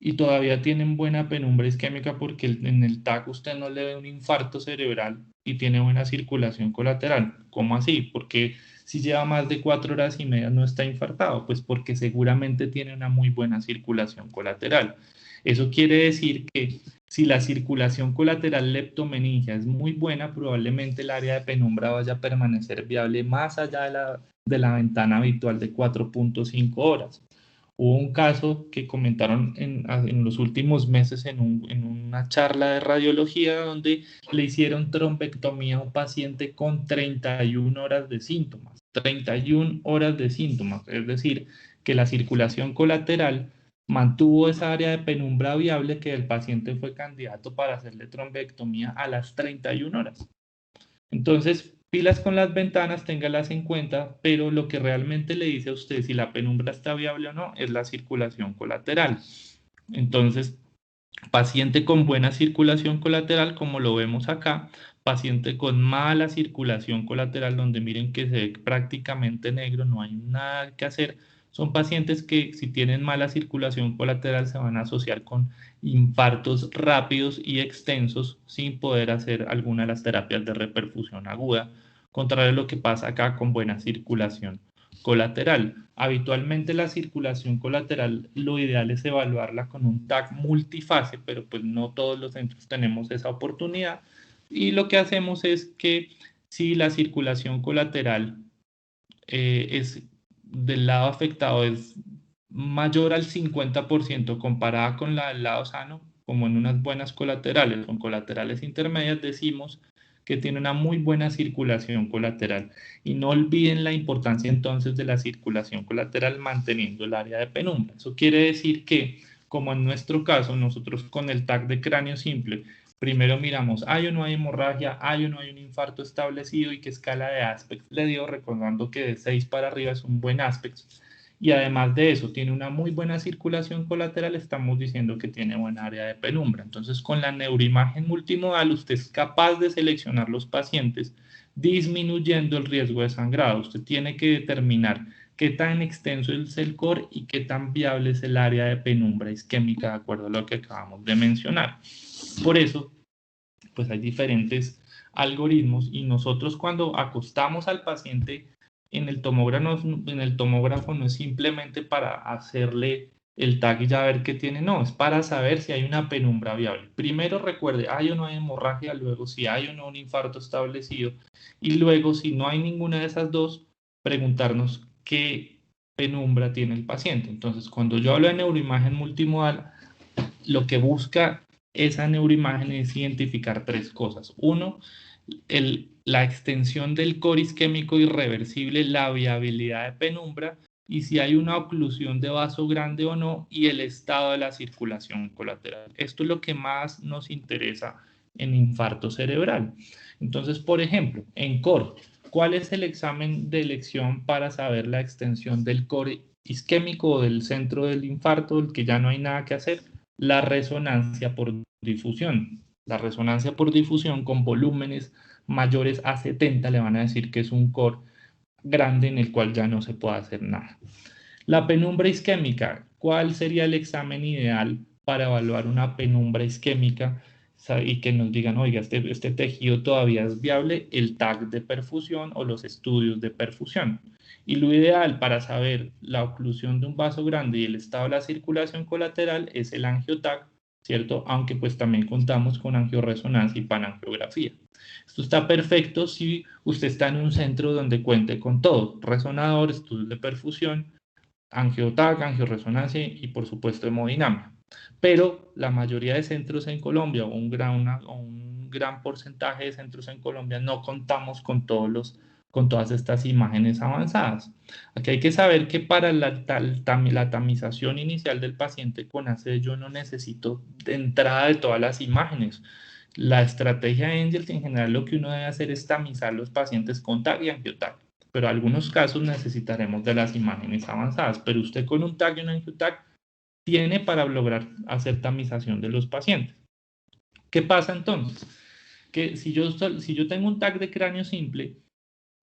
y todavía tienen buena penumbra isquémica porque en el TAC usted no le ve un infarto cerebral y tiene buena circulación colateral. ¿Cómo así? Porque si lleva más de 4 horas y media no está infartado, pues porque seguramente tiene una muy buena circulación colateral. Eso quiere decir que si la circulación colateral leptomeningia es muy buena, probablemente el área de penumbra vaya a permanecer viable más allá de la ventana habitual de 4.5 horas. Hubo un caso que comentaron en los últimos meses en una charla de radiología donde le hicieron trombectomía a un paciente con 31 horas de síntomas. 31 horas de síntomas, es decir, que la circulación colateral mantuvo esa área de penumbra viable que el paciente fue candidato para hacerle trombectomía a las 31 horas. Entonces, pilas con las ventanas, téngalas en cuenta, pero lo que realmente le dice a usted si la penumbra está viable o no es la circulación colateral. Entonces, paciente con buena circulación colateral, como lo vemos acá, paciente con mala circulación colateral, donde miren que se ve prácticamente negro, no hay nada que hacer. Son pacientes que si tienen mala circulación colateral se van a asociar con infartos rápidos y extensos sin poder hacer alguna de las terapias de reperfusión aguda, contrario a lo que pasa acá con buena circulación colateral. Habitualmente la circulación colateral, lo ideal es evaluarla con un TAC multifase, pero pues no todos los centros tenemos esa oportunidad. Y lo que hacemos es que si la circulación colateral es del lado afectado es mayor al 50% comparada con la del lado sano, como en unas buenas colaterales, con colaterales intermedias, decimos que tiene una muy buena circulación colateral. Y no olviden la importancia entonces de la circulación colateral manteniendo el área de penumbra. Eso quiere decir que, como en nuestro caso, nosotros con el TAC de cráneo simple, primero miramos, ¿hay o no hay hemorragia? ¿Hay o no hay un infarto establecido? ¿Y qué escala de aspects le dio? Recordando que de 6 para arriba es un buen aspect. Y además de eso, tiene una muy buena circulación colateral, estamos diciendo que tiene buena área de penumbra. Entonces, con la neuroimagen multimodal, usted es capaz de seleccionar los pacientes disminuyendo el riesgo de sangrado. Usted tiene que determinar qué tan extenso es el core y qué tan viable es el área de penumbra isquémica, de acuerdo a lo que acabamos de mencionar. Por eso, pues hay diferentes algoritmos y nosotros cuando acostamos al paciente en el tomógrafo no es simplemente para hacerle el tag y ya ver qué tiene, no, es para saber si hay una penumbra viable. Primero recuerde, hay o no hay hemorragia, luego si hay o no un infarto establecido y luego si no hay ninguna de esas dos, preguntarnos qué penumbra tiene el paciente. Entonces, cuando yo hablo de neuroimagen multimodal, lo que busca esa neuroimagen es identificar tres cosas. Uno, la extensión del core isquémico irreversible, la viabilidad de penumbra y si hay una oclusión de vaso grande o no y el estado de la circulación colateral. Esto es lo que más nos interesa en infarto cerebral. Entonces, por ejemplo, en core, ¿cuál es el examen de elección para saber la extensión del core isquémico o del centro del infarto, el que ya no hay nada que hacer? La resonancia por difusión. La resonancia por difusión con volúmenes mayores a 70 le van a decir que es un core grande en el cual ya no se puede hacer nada. La penumbra isquémica. ¿Cuál sería el examen ideal para evaluar una penumbra isquémica y que nos digan, oiga, este tejido todavía es viable? El TAC de perfusión o los estudios de perfusión. Y lo ideal para saber la oclusión de un vaso grande y el estado de la circulación colateral es el angioTAC, ¿cierto? Aunque pues también contamos con angioresonancia y panangiografía. Esto está perfecto si usted está en un centro donde cuente con todo: resonador, estudios de perfusión, angioTAC, angioresonancia y por supuesto hemodinamia. Pero la mayoría de centros en Colombia, o un gran porcentaje de centros en Colombia, no contamos con todas estas imágenes avanzadas. Aquí hay que saber que para la tamización inicial del paciente con ACE yo no necesito de entrada de todas las imágenes. La estrategia Angels en general lo que uno debe hacer es tamizar los pacientes con TAC y angioTAC, pero en algunos casos necesitaremos de las imágenes avanzadas, pero usted con un TAC y un angioTAC tiene para lograr hacer tamización de los pacientes. ¿Qué pasa entonces? Que si yo tengo un TAC de cráneo simple,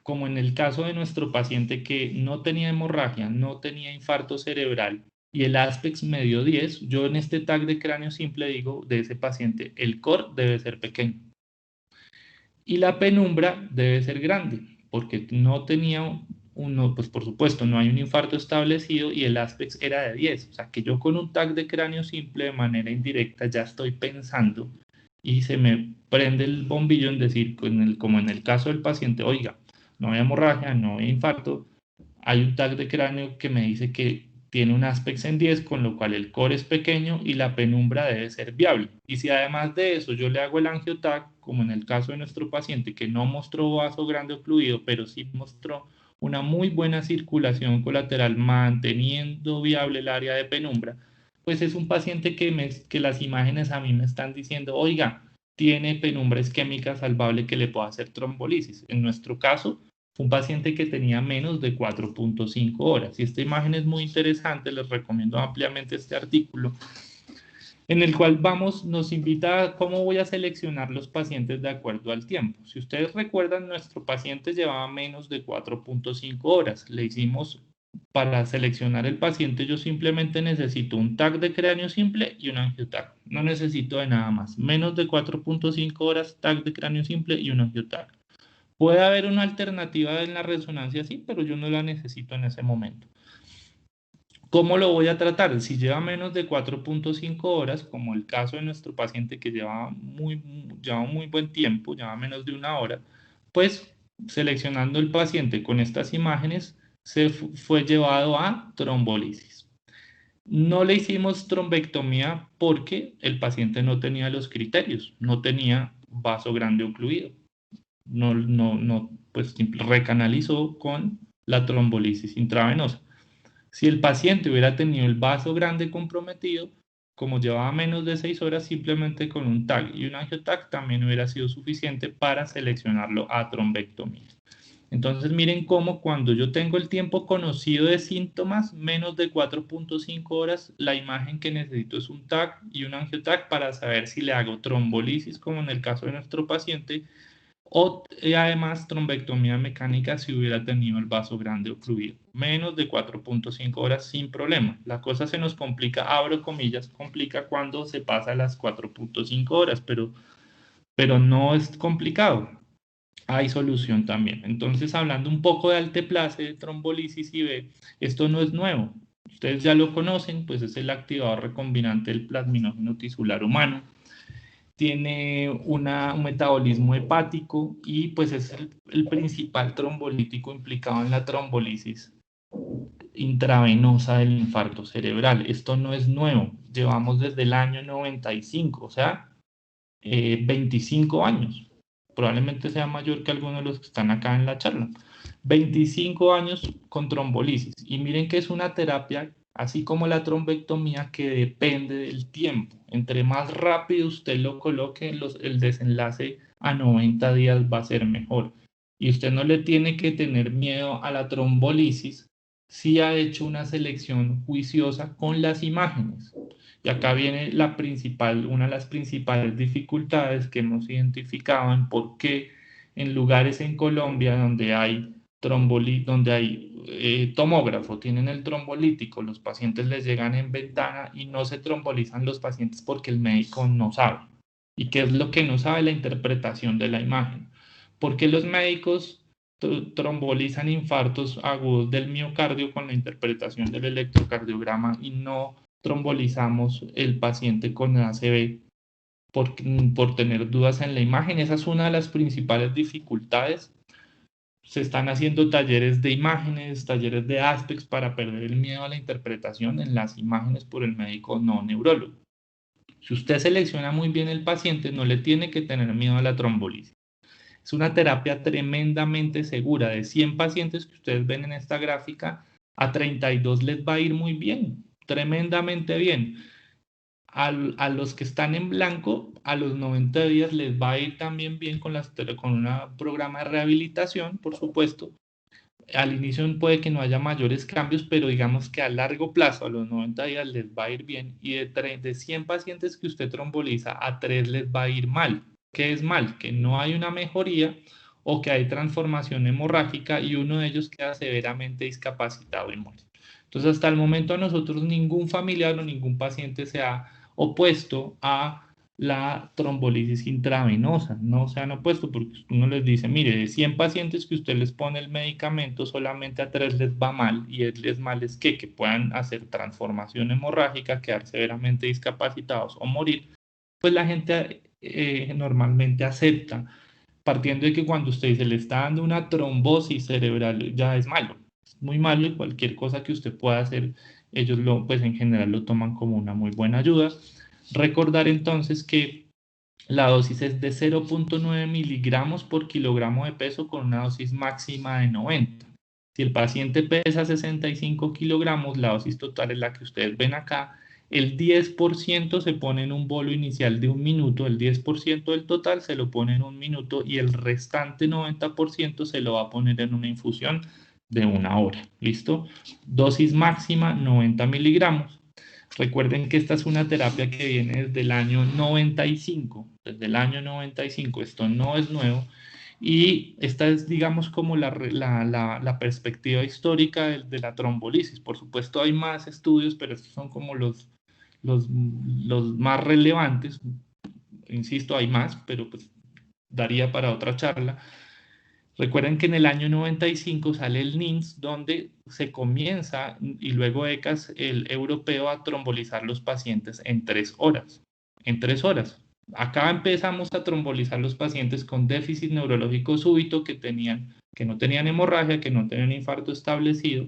como en el caso de nuestro paciente que no tenía hemorragia, no tenía infarto cerebral y el ASPEX me dio 10, yo en este TAC de cráneo simple digo de ese paciente, el core debe ser pequeño y la penumbra debe ser grande, porque no tenía pues por supuesto, no hay un infarto establecido y el ASPEX era de 10. O sea, que yo con un TAC de cráneo simple de manera indirecta ya estoy pensando y se me prende el bombillo en decir, como en el caso del paciente, oiga, no hay hemorragia, no hay infarto, hay un TAC de cráneo que me dice que tiene un ASPEX en 10, con lo cual el core es pequeño y la penumbra debe ser viable. Y si además de eso yo le hago el angioTAC, como en el caso de nuestro paciente que no mostró vaso grande ocluido, pero sí mostró una muy buena circulación colateral manteniendo viable el área de penumbra, pues es un paciente que las imágenes a mí me están diciendo, oiga, tiene penumbra isquémica salvable que le pueda hacer trombolisis. En nuestro caso, fue un paciente que tenía menos de 4.5 horas. Y esta imagen es muy interesante, les recomiendo ampliamente este artículo, en el cual nos invita a cómo voy a seleccionar los pacientes de acuerdo al tiempo. Si ustedes recuerdan, nuestro paciente llevaba menos de 4.5 horas. Le hicimos, para seleccionar el paciente, yo simplemente necesito un TAC de cráneo simple y un angioTAC. No necesito de nada más. Menos de 4.5 horas, TAC de cráneo simple y un angioTAC. Puede haber una alternativa en la resonancia, sí, pero yo no la necesito en ese momento. ¿Cómo lo voy a tratar? Si lleva menos de 4.5 horas, como el caso de nuestro paciente que lleva un muy buen tiempo, lleva menos de una hora, pues seleccionando el paciente con estas imágenes, se fue llevado a trombolisis. No le hicimos trombectomía porque el paciente no tenía los criterios, no tenía vaso grande ocluido. Pues recanalizó con la trombolisis intravenosa. Si el paciente hubiera tenido el vaso grande comprometido, como llevaba menos de 6 horas, simplemente con un TAC y un angioTAC también hubiera sido suficiente para seleccionarlo a trombectomía. Entonces miren cómo cuando yo tengo el tiempo conocido de síntomas, menos de 4.5 horas, la imagen que necesito es un TAC y un angioTAC para saber si le hago trombolisis, como en el caso de nuestro paciente, o además trombectomía mecánica si hubiera tenido el vaso grande ocluido. Menos de 4.5 horas sin problema. La cosa se nos complica, abro comillas, complica cuando se pasa las 4.5 horas, pero no es complicado. Hay solución también. Entonces, hablando un poco de alteplase, de trombolisis IV, esto no es nuevo. Ustedes ya lo conocen, pues es el activador recombinante del plasminógeno tisular humano. Tiene un metabolismo hepático y pues es el principal trombolítico implicado en la trombolisis intravenosa del infarto cerebral. Esto no es nuevo, llevamos desde el año 95, o sea, 25 años. Probablemente sea mayor que algunos de los que están acá en la charla. 25 años con trombolisis. Y miren que es una terapia, así como la trombectomía, que depende del tiempo. Entre más rápido usted lo coloque, el desenlace a 90 días va a ser mejor. Y usted no le tiene que tener miedo a la trombolisis si ha hecho una selección juiciosa con las imágenes. Y acá viene una de las principales dificultades que hemos identificado en por qué en lugares en Colombia donde hay tomógrafo, tienen el trombolítico, los pacientes les llegan en ventana y no se trombolizan los pacientes porque el médico no sabe. ¿Y qué es lo que no sabe? La interpretación de la imagen. Porque los médicos trombolizan infartos agudos del miocardio con la interpretación del electrocardiograma y no trombolizamos el paciente con ACV por tener dudas en la imagen. Esa es una de las principales dificultades. Se están haciendo talleres de imágenes, talleres de aspects para perder el miedo a la interpretación en las imágenes por el médico no neurólogo. Si usted selecciona muy bien el paciente, no le tiene que tener miedo a la trombolisis. Es una terapia tremendamente segura. De 100 pacientes que ustedes ven en esta gráfica, a 32 les va a ir muy bien, tremendamente bien. A los que están en blanco, a los 90 días les va a ir también bien con un programa de rehabilitación, por supuesto. Al inicio puede que no haya mayores cambios, pero digamos que a largo plazo, a los 90 días, les va a ir bien. Y de 100 pacientes que usted tromboliza, a 3 les va a ir mal. ¿Qué es mal? Que no hay una mejoría o que hay transformación hemorrágica y uno de ellos queda severamente discapacitado y muere. Entonces, hasta el momento a nosotros ningún familiar o ningún paciente se ha opuesto a la trombolisis intravenosa. No se han opuesto porque uno les dice, mire, de 100 pacientes que usted les pone el medicamento, solamente a 3 les va mal, y es mal es que puedan hacer transformación hemorrágica, quedar severamente discapacitados o morir. Pues la gente normalmente acepta, partiendo de que cuando usted se le está dando una trombosis cerebral ya es malo, es muy malo, y cualquier cosa que usted pueda hacer, ellos pues en general lo toman como una muy buena ayuda. Recordar entonces que la dosis es de 0.9 miligramos por kilogramo de peso con una dosis máxima de 90. Si el paciente pesa 65 kilogramos, la dosis total es la que ustedes ven acá. El 10% se pone en un bolo inicial de 1 minuto, el 10% del total se lo pone en 1 minuto y el restante 90% se lo va a poner en una infusión de 1 hora. ¿Listo? Dosis máxima 90 miligramos. Recuerden que esta es una terapia que viene desde el año 95, desde el año 95, esto no es nuevo, y esta es, digamos, como la perspectiva histórica de la trombolisis. Por supuesto hay más estudios, pero estos son como los más relevantes. Insisto, hay más, pero pues daría para otra charla. Recuerden que en el año 95 sale el NINS, donde se comienza, y luego ECAS, el europeo, a trombolizar los pacientes en 3 horas. En 3 horas. Acá empezamos a trombolizar los pacientes con déficit neurológico súbito que no tenían hemorragia, que no tenían infarto establecido,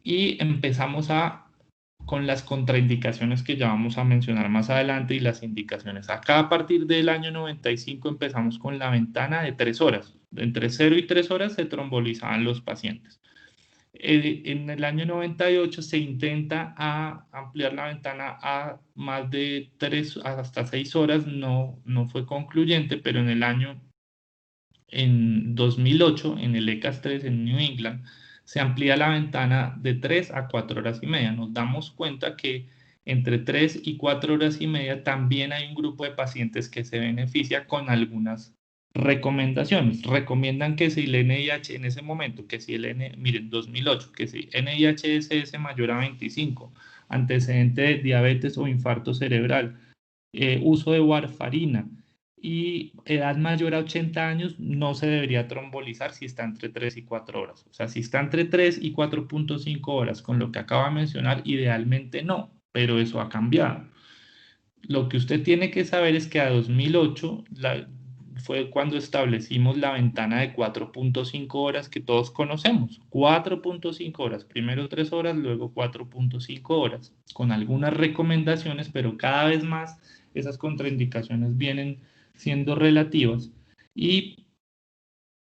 y empezamos con las contraindicaciones que ya vamos a mencionar más adelante y las indicaciones. Acá a partir del año 95 empezamos con la ventana de 3 horas. Entre 0 y 3 horas se trombolizaban los pacientes. En el año 98 se intenta ampliar la ventana a más de 3, hasta 6 horas, no fue concluyente, pero en 2008, en el ECAS 3 en New England, se amplía la ventana de 3 a 4 horas y media. Nos damos cuenta que entre 3 y 4 horas y media también hay un grupo de pacientes que se beneficia con algunas recomendaciones. Recomiendan que si el NIH en ese momento, miren, 2008, que si NIH-SS mayor a 25, antecedente de diabetes o infarto cerebral, uso de warfarina, y edad mayor a 80 años no se debería trombolizar si está entre 3 y 4 horas. O sea, si está entre 3 y 4.5 horas, con lo que acabo de mencionar, idealmente no, pero eso ha cambiado. Lo que usted tiene que saber es que a 2008 fue cuando establecimos la ventana de 4.5 horas que todos conocemos. 4.5 horas, primero 3 horas, luego 4.5 horas, con algunas recomendaciones, pero cada vez más esas contraindicaciones vienen siendo relativas. Y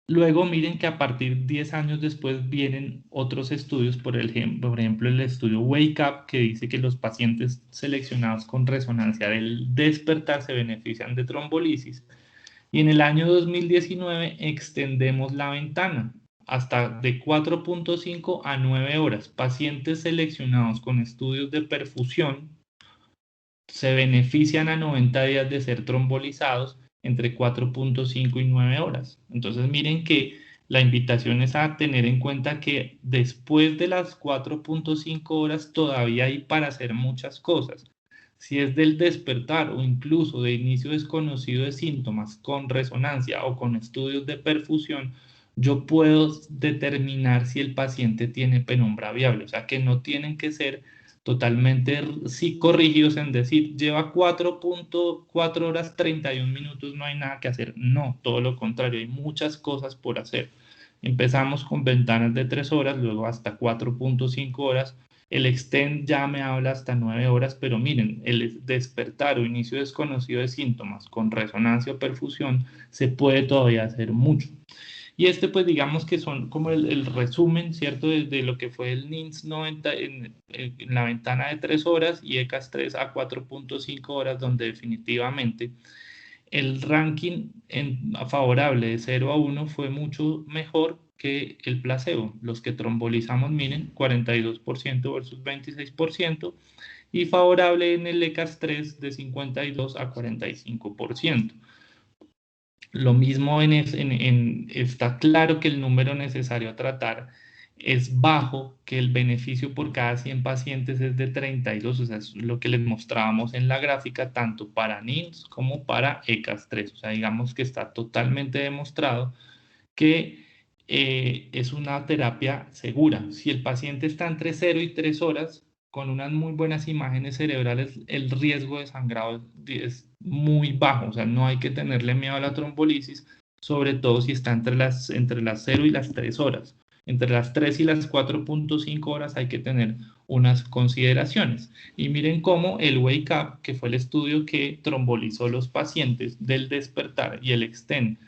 luego miren que a partir de 10 años después vienen otros estudios, por ejemplo el estudio Wake Up, que dice que los pacientes seleccionados con resonancia del despertar se benefician de trombolisis. Y en el año 2019 extendemos la ventana hasta de 4.5 a 9 horas. Pacientes seleccionados con estudios de perfusión se benefician a 90 días de ser trombolizados entre 4.5 y 9 horas. Entonces miren que la invitación es a tener en cuenta que después de las 4.5 horas todavía hay para hacer muchas cosas. Si es del despertar o incluso de inicio desconocido de síntomas con resonancia o con estudios de perfusión, yo puedo determinar si el paciente tiene penumbra viable, o sea que no tienen que ser totalmente psicorrígidos en decir, lleva 4.4 horas 31 minutos, no hay nada que hacer. No, todo lo contrario, hay muchas cosas por hacer. Empezamos con ventanas de 3 horas, luego hasta 4.5 horas. El extend ya me habla hasta 9 horas, pero miren, el despertar o inicio desconocido de síntomas con resonancia o perfusión se puede todavía hacer mucho. Y este, pues digamos que son como el resumen, ¿cierto? De lo que fue el NINS 90 en la ventana de 3 horas y ECAS 3 a 4.5 horas, donde definitivamente el ranking favorable de 0 a 1 fue mucho mejor que el placebo. Los que trombolizamos, miren, 42% versus 26%, y favorable en el ECAS 3 de 52 a 45%. Lo mismo está claro que el número necesario a tratar es bajo, que el beneficio por cada 100 pacientes es de 32, o sea, es lo que les mostrábamos en la gráfica, tanto para NINS como para ECAS-3. O sea, digamos que está totalmente demostrado que es una terapia segura. Si el paciente está entre 0 y 3 horas, con unas muy buenas imágenes cerebrales, el riesgo de sangrado es muy bajo. O sea, no hay que tenerle miedo a la trombolisis, sobre todo si está entre las 0 y las 3 horas. Entre las 3 y las 4.5 horas hay que tener unas consideraciones. Y miren cómo el Wake Up, que fue el estudio que trombolizó los pacientes del despertar, y el Extend,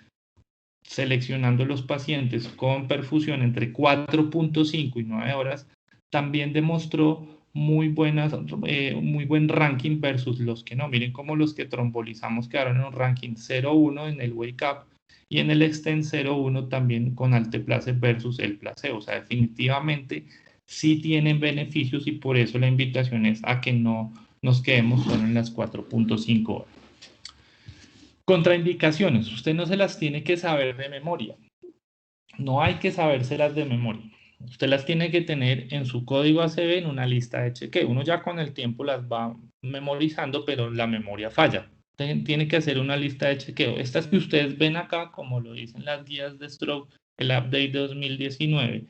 seleccionando los pacientes con perfusión entre 4.5 y 9 horas, también demostró muy buen ranking versus los que no. Miren cómo los que trombolizamos quedaron en un ranking 0.1 en el Wake Up y en el Extend 0.1 también con Alteplase versus el placebo. O sea, definitivamente sí tienen beneficios y por eso la invitación es a que no nos quedemos solo en las 4.5 horas. Contraindicaciones, usted no se las tiene que saber de memoria. No hay que sabérselas de memoria. Usted las tiene que tener en su código ACV en una lista de chequeo. Uno ya con el tiempo las va memorizando, pero la memoria falla. Tiene que hacer una lista de chequeo. Estas que ustedes ven acá, como lo dicen las guías de stroke, el update de 2019.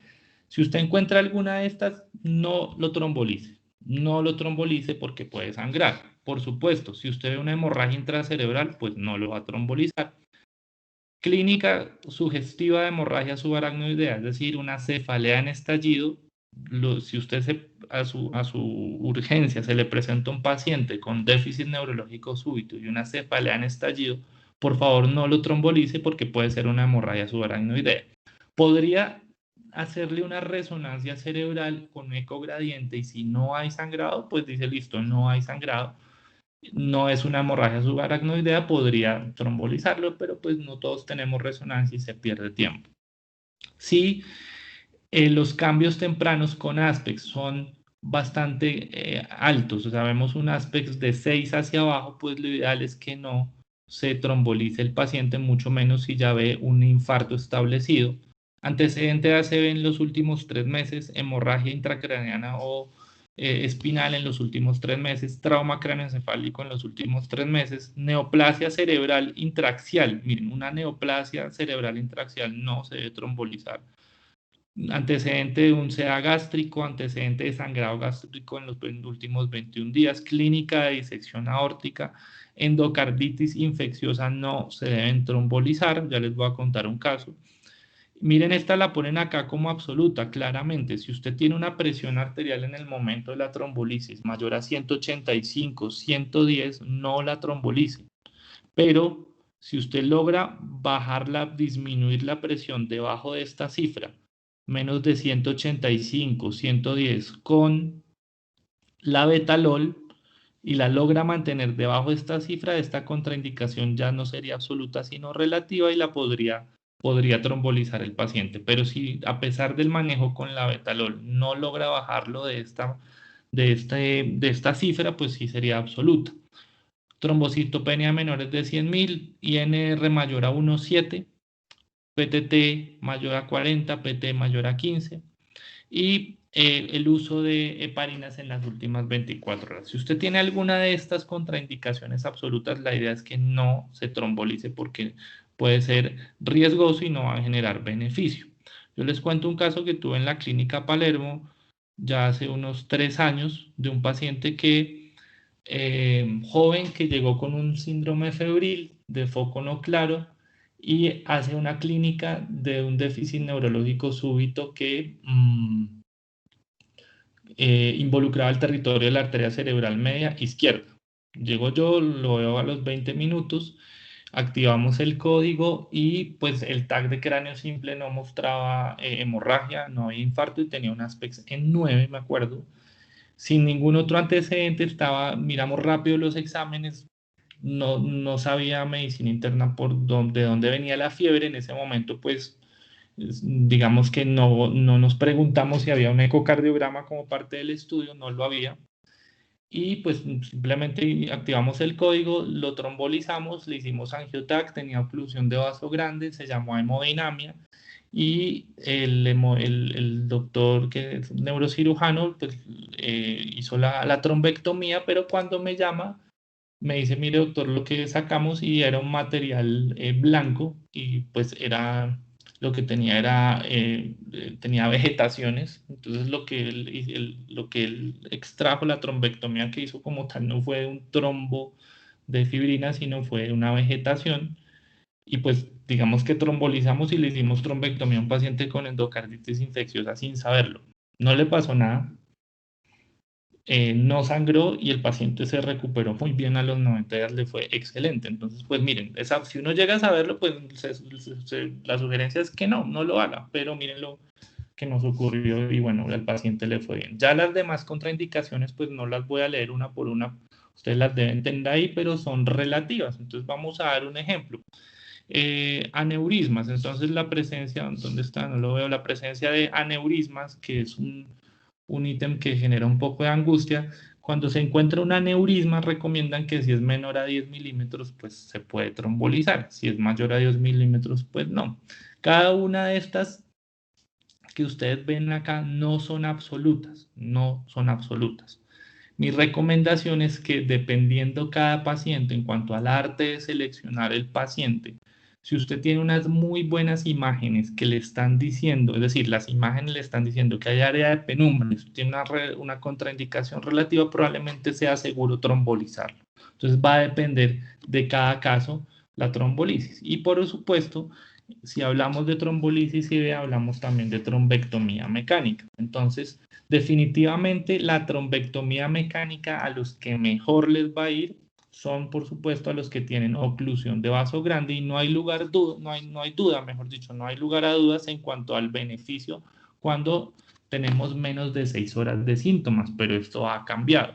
Si usted encuentra alguna de estas, no lo trombolice. No lo trombolice porque puede sangrar. Por supuesto, si usted ve una hemorragia intracerebral, pues no lo va a trombolizar. Clínica sugestiva de hemorragia subaracnoidea, es decir, una cefalea en estallido. Si usted a su urgencia se le presenta un paciente con déficit neurológico súbito y una cefalea en estallido, por favor no lo trombolice porque puede ser una hemorragia subaracnoidea. Podría hacerle una resonancia cerebral con eco gradiente y si no hay sangrado, pues dice listo, no hay sangrado, no es una hemorragia subaracnoidea, podría trombolizarlo, pero pues no todos tenemos resonancia y se pierde tiempo. Si los cambios tempranos con ASPEX son bastante altos, o sea, vemos un ASPEX de 6 hacia abajo, pues lo ideal es que no se trombolice el paciente, mucho menos si ya ve un infarto establecido. Antecedente de ACV en los últimos 3 meses, hemorragia intracraneana o espinal en los últimos 3 meses, trauma craneoencefálico en los últimos 3 meses, neoplasia cerebral intraxial. Miren, una neoplasia cerebral intraxial no se debe trombolizar. Antecedente de un SEA gástrico, antecedente de sangrado gástrico en los últimos 21 días, clínica de disección aórtica, endocarditis infecciosa no se deben trombolizar. Ya les voy a contar un caso. Miren, esta la ponen acá como absoluta, claramente. Si usted tiene una presión arterial en el momento de la trombolisis mayor a 185, 110, no la trombolice. Pero si usted logra disminuir la presión debajo de esta cifra, menos de 185, 110, con la betalol, y la logra mantener debajo de esta cifra, esta contraindicación ya no sería absoluta, sino relativa y la podría trombolizar el paciente. Pero si a pesar del manejo con la betalol no logra bajarlo de esta cifra, pues sí sería absoluta. Trombocitopenia menores de 100.000, INR mayor a 1,7, PTT mayor a 40, PT mayor a 15 y el uso de heparinas en las últimas 24 horas. Si usted tiene alguna de estas contraindicaciones absolutas, la idea es que no se trombolice porque puede ser riesgoso y no va a generar beneficio. Yo les cuento un caso que tuve en la clínica Palermo ya hace unos 3 años de un paciente joven que llegó con un síndrome febril de foco no claro y hace una clínica de un déficit neurológico súbito que involucraba el territorio de la arteria cerebral media izquierda. Llego yo, lo veo a los 20 minutos, activamos el código y pues el tag de cráneo simple no mostraba hemorragia, no había infarto y tenía un Aspects en 9, me acuerdo. Sin ningún otro antecedente, miramos rápido los exámenes, no sabía medicina interna de dónde venía la fiebre. En ese momento, pues, digamos que no nos preguntamos si había un ecocardiograma como parte del estudio, no lo había. Y pues simplemente activamos el código, lo trombolizamos, le hicimos angiotac, tenía oclusión de vaso grande, se llamó hemodinamia y el doctor que es neurocirujano pues, hizo la trombectomía, pero cuando me llama me dice, mire doctor, lo que sacamos y era un material blanco y pues lo que tenía tenía vegetaciones, entonces lo que él extrajo, la trombectomía que hizo como tal no fue un trombo de fibrina, sino fue una vegetación y pues digamos que trombolizamos y le hicimos trombectomía a un paciente con endocarditis infecciosa sin saberlo. No le pasó nada, no sangró y el paciente se recuperó muy bien a los 90 días, le fue excelente. Entonces, pues miren, si uno llega a saberlo, pues la sugerencia es que no lo haga, pero miren lo que nos ocurrió y bueno, al paciente le fue bien. Ya las demás contraindicaciones, pues no las voy a leer una por una, ustedes las deben tener ahí, pero son relativas. Entonces, vamos a dar un ejemplo. Aneurismas, entonces la presencia, ¿dónde está? No lo veo, la presencia de aneurismas, que es un ítem que genera un poco de angustia. Cuando se encuentra un aneurisma, recomiendan que si es menor a 10 milímetros, pues se puede trombolizar. Si es mayor a 10 milímetros, pues no. Cada una de estas que ustedes ven acá no son absolutas, no son absolutas. Mi recomendación es que dependiendo cada paciente en cuanto al arte de seleccionar el paciente, si usted tiene unas muy buenas imágenes que le están diciendo, es decir, las imágenes le están diciendo que hay área de penumbra, tiene una contraindicación relativa, probablemente sea seguro trombolizarlo. Entonces va a depender de cada caso la trombolisis. Y por supuesto, si hablamos de trombolisis y hablamos también de trombectomía mecánica. Entonces, definitivamente la trombectomía mecánica a los que mejor les va a ir son, por supuesto, a los que tienen oclusión de vaso grande y no hay duda, mejor dicho, no hay lugar a dudas en cuanto al beneficio cuando tenemos menos de 6 horas de síntomas, pero esto ha cambiado.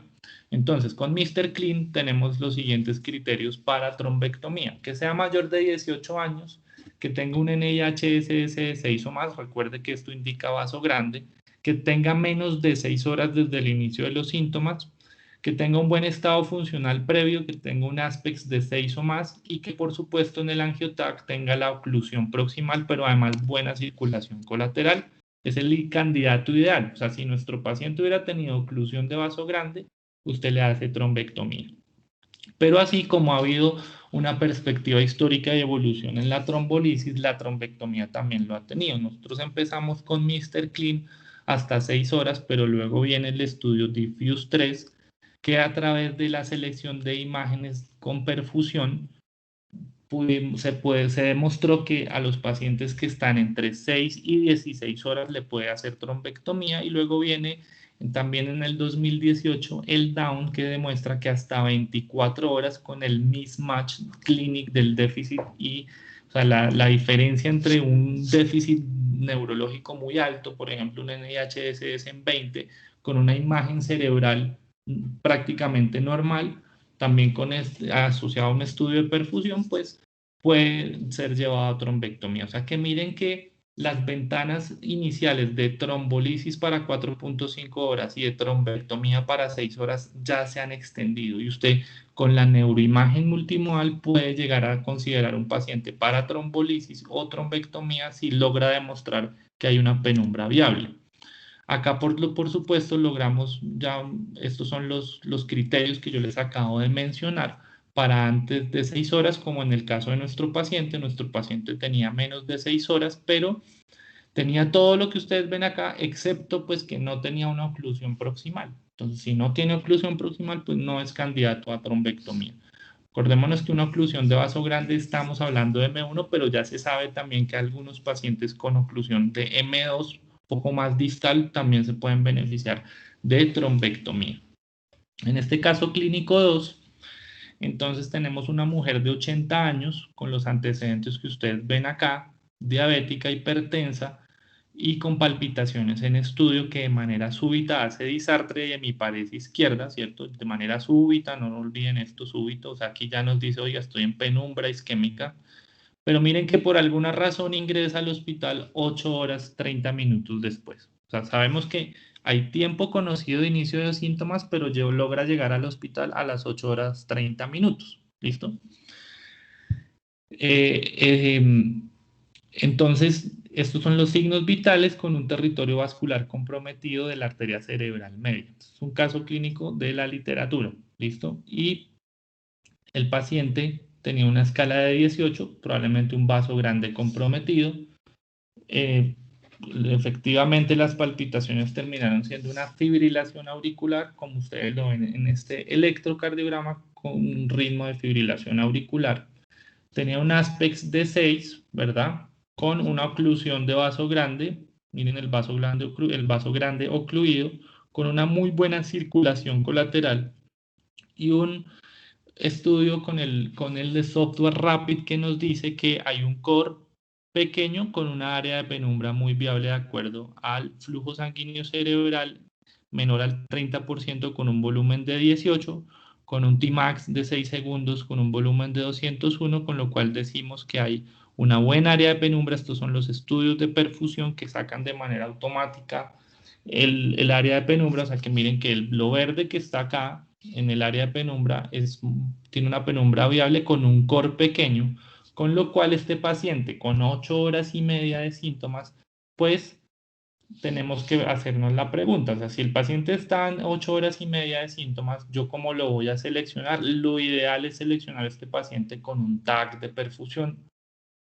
Entonces, con Mr. Clean tenemos los siguientes criterios para trombectomía, que sea mayor de 18 años, que tenga un NIHSS de 6 o más, recuerde que esto indica vaso grande, que tenga menos de 6 horas desde el inicio de los síntomas, que tenga un buen estado funcional previo, que tenga un Aspects de 6 o más y que por supuesto en el angiotac tenga la oclusión proximal, pero además buena circulación colateral. Es el candidato ideal. O sea, si nuestro paciente hubiera tenido oclusión de vaso grande, usted le hace trombectomía. Pero así como ha habido una perspectiva histórica de evolución en la trombolisis, la trombectomía también lo ha tenido. Nosotros empezamos con Mr. Clean hasta 6 horas, pero luego viene el estudio Diffuse 3, que a través de la selección de imágenes con perfusión se demostró que a los pacientes que están entre 6 y 16 horas le puede hacer trombectomía y luego viene también en el 2018 el Down que demuestra que hasta 24 horas con el mismatch clinic del déficit y o sea, la diferencia entre un déficit neurológico muy alto, por ejemplo un NIHSS en 20, con una imagen cerebral prácticamente normal, también asociado a un estudio de perfusión, pues puede ser llevado a trombectomía. O sea que miren que las ventanas iniciales de trombolisis para 4.5 horas y de trombectomía para 6 horas ya se han extendido y usted con la neuroimagen multimodal puede llegar a considerar un paciente para trombolisis o trombectomía si logra demostrar que hay una penumbra viable. Acá, por supuesto, logramos ya, estos son los criterios que yo les acabo de mencionar para antes de 6 horas, como en el caso de nuestro paciente tenía menos de 6 horas, pero tenía todo lo que ustedes ven acá, excepto pues que no tenía una oclusión proximal. Entonces, si no tiene oclusión proximal, pues no es candidato a trombectomía. Acordémonos que una oclusión de vaso grande estamos hablando de M1, pero ya se sabe también que algunos pacientes con oclusión de M2, poco más distal, también se pueden beneficiar de trombectomía. En este caso clínico 2, entonces tenemos una mujer de 80 años con los antecedentes que ustedes ven acá, diabética, hipertensa y con palpitaciones en estudio que de manera súbita hace disartria y hemiparesia izquierda, ¿cierto? De manera súbita, no olviden esto súbito, o sea, aquí ya nos dice, oiga, estoy en penumbra isquémica, pero miren que por alguna razón ingresa al hospital 8 horas 30 minutos después. O sea, sabemos que hay tiempo conocido de inicio de los síntomas, pero logra llegar al hospital a las 8 horas 30 minutos. ¿Listo? Entonces, estos son los signos vitales con un territorio vascular comprometido de la arteria cerebral media. Es un caso clínico de la literatura. ¿Listo? Y el paciente tenía una escala de 18, probablemente un vaso grande comprometido. Eh, Efectivamente, las palpitaciones terminaron siendo una fibrilación auricular, como ustedes lo ven en este electrocardiograma, con un ritmo de fibrilación auricular. Tenía un aspects de 6, ¿verdad? Con una oclusión de vaso grande. Miren el vaso grande ocluido, con una muy buena circulación colateral y un estudio con el de software Rapid que nos dice que hay un core pequeño con una área de penumbra muy viable de acuerdo al flujo sanguíneo cerebral menor al 30% con un volumen de 18, con un Tmax de 6 segundos con un volumen de 201, con lo cual decimos que hay una buena área de penumbra. Estos son los estudios de perfusión que sacan de manera automática el área de penumbra, o sea que miren que lo verde que está acá en el área de penumbra tiene una penumbra viable con un core pequeño, con lo cual este paciente con 8 horas y media de síntomas, pues tenemos que hacernos la pregunta, o sea, si el paciente está en 8 horas y media de síntomas, ¿yo cómo lo voy a seleccionar? Lo ideal es seleccionar a este paciente con un TAC de perfusión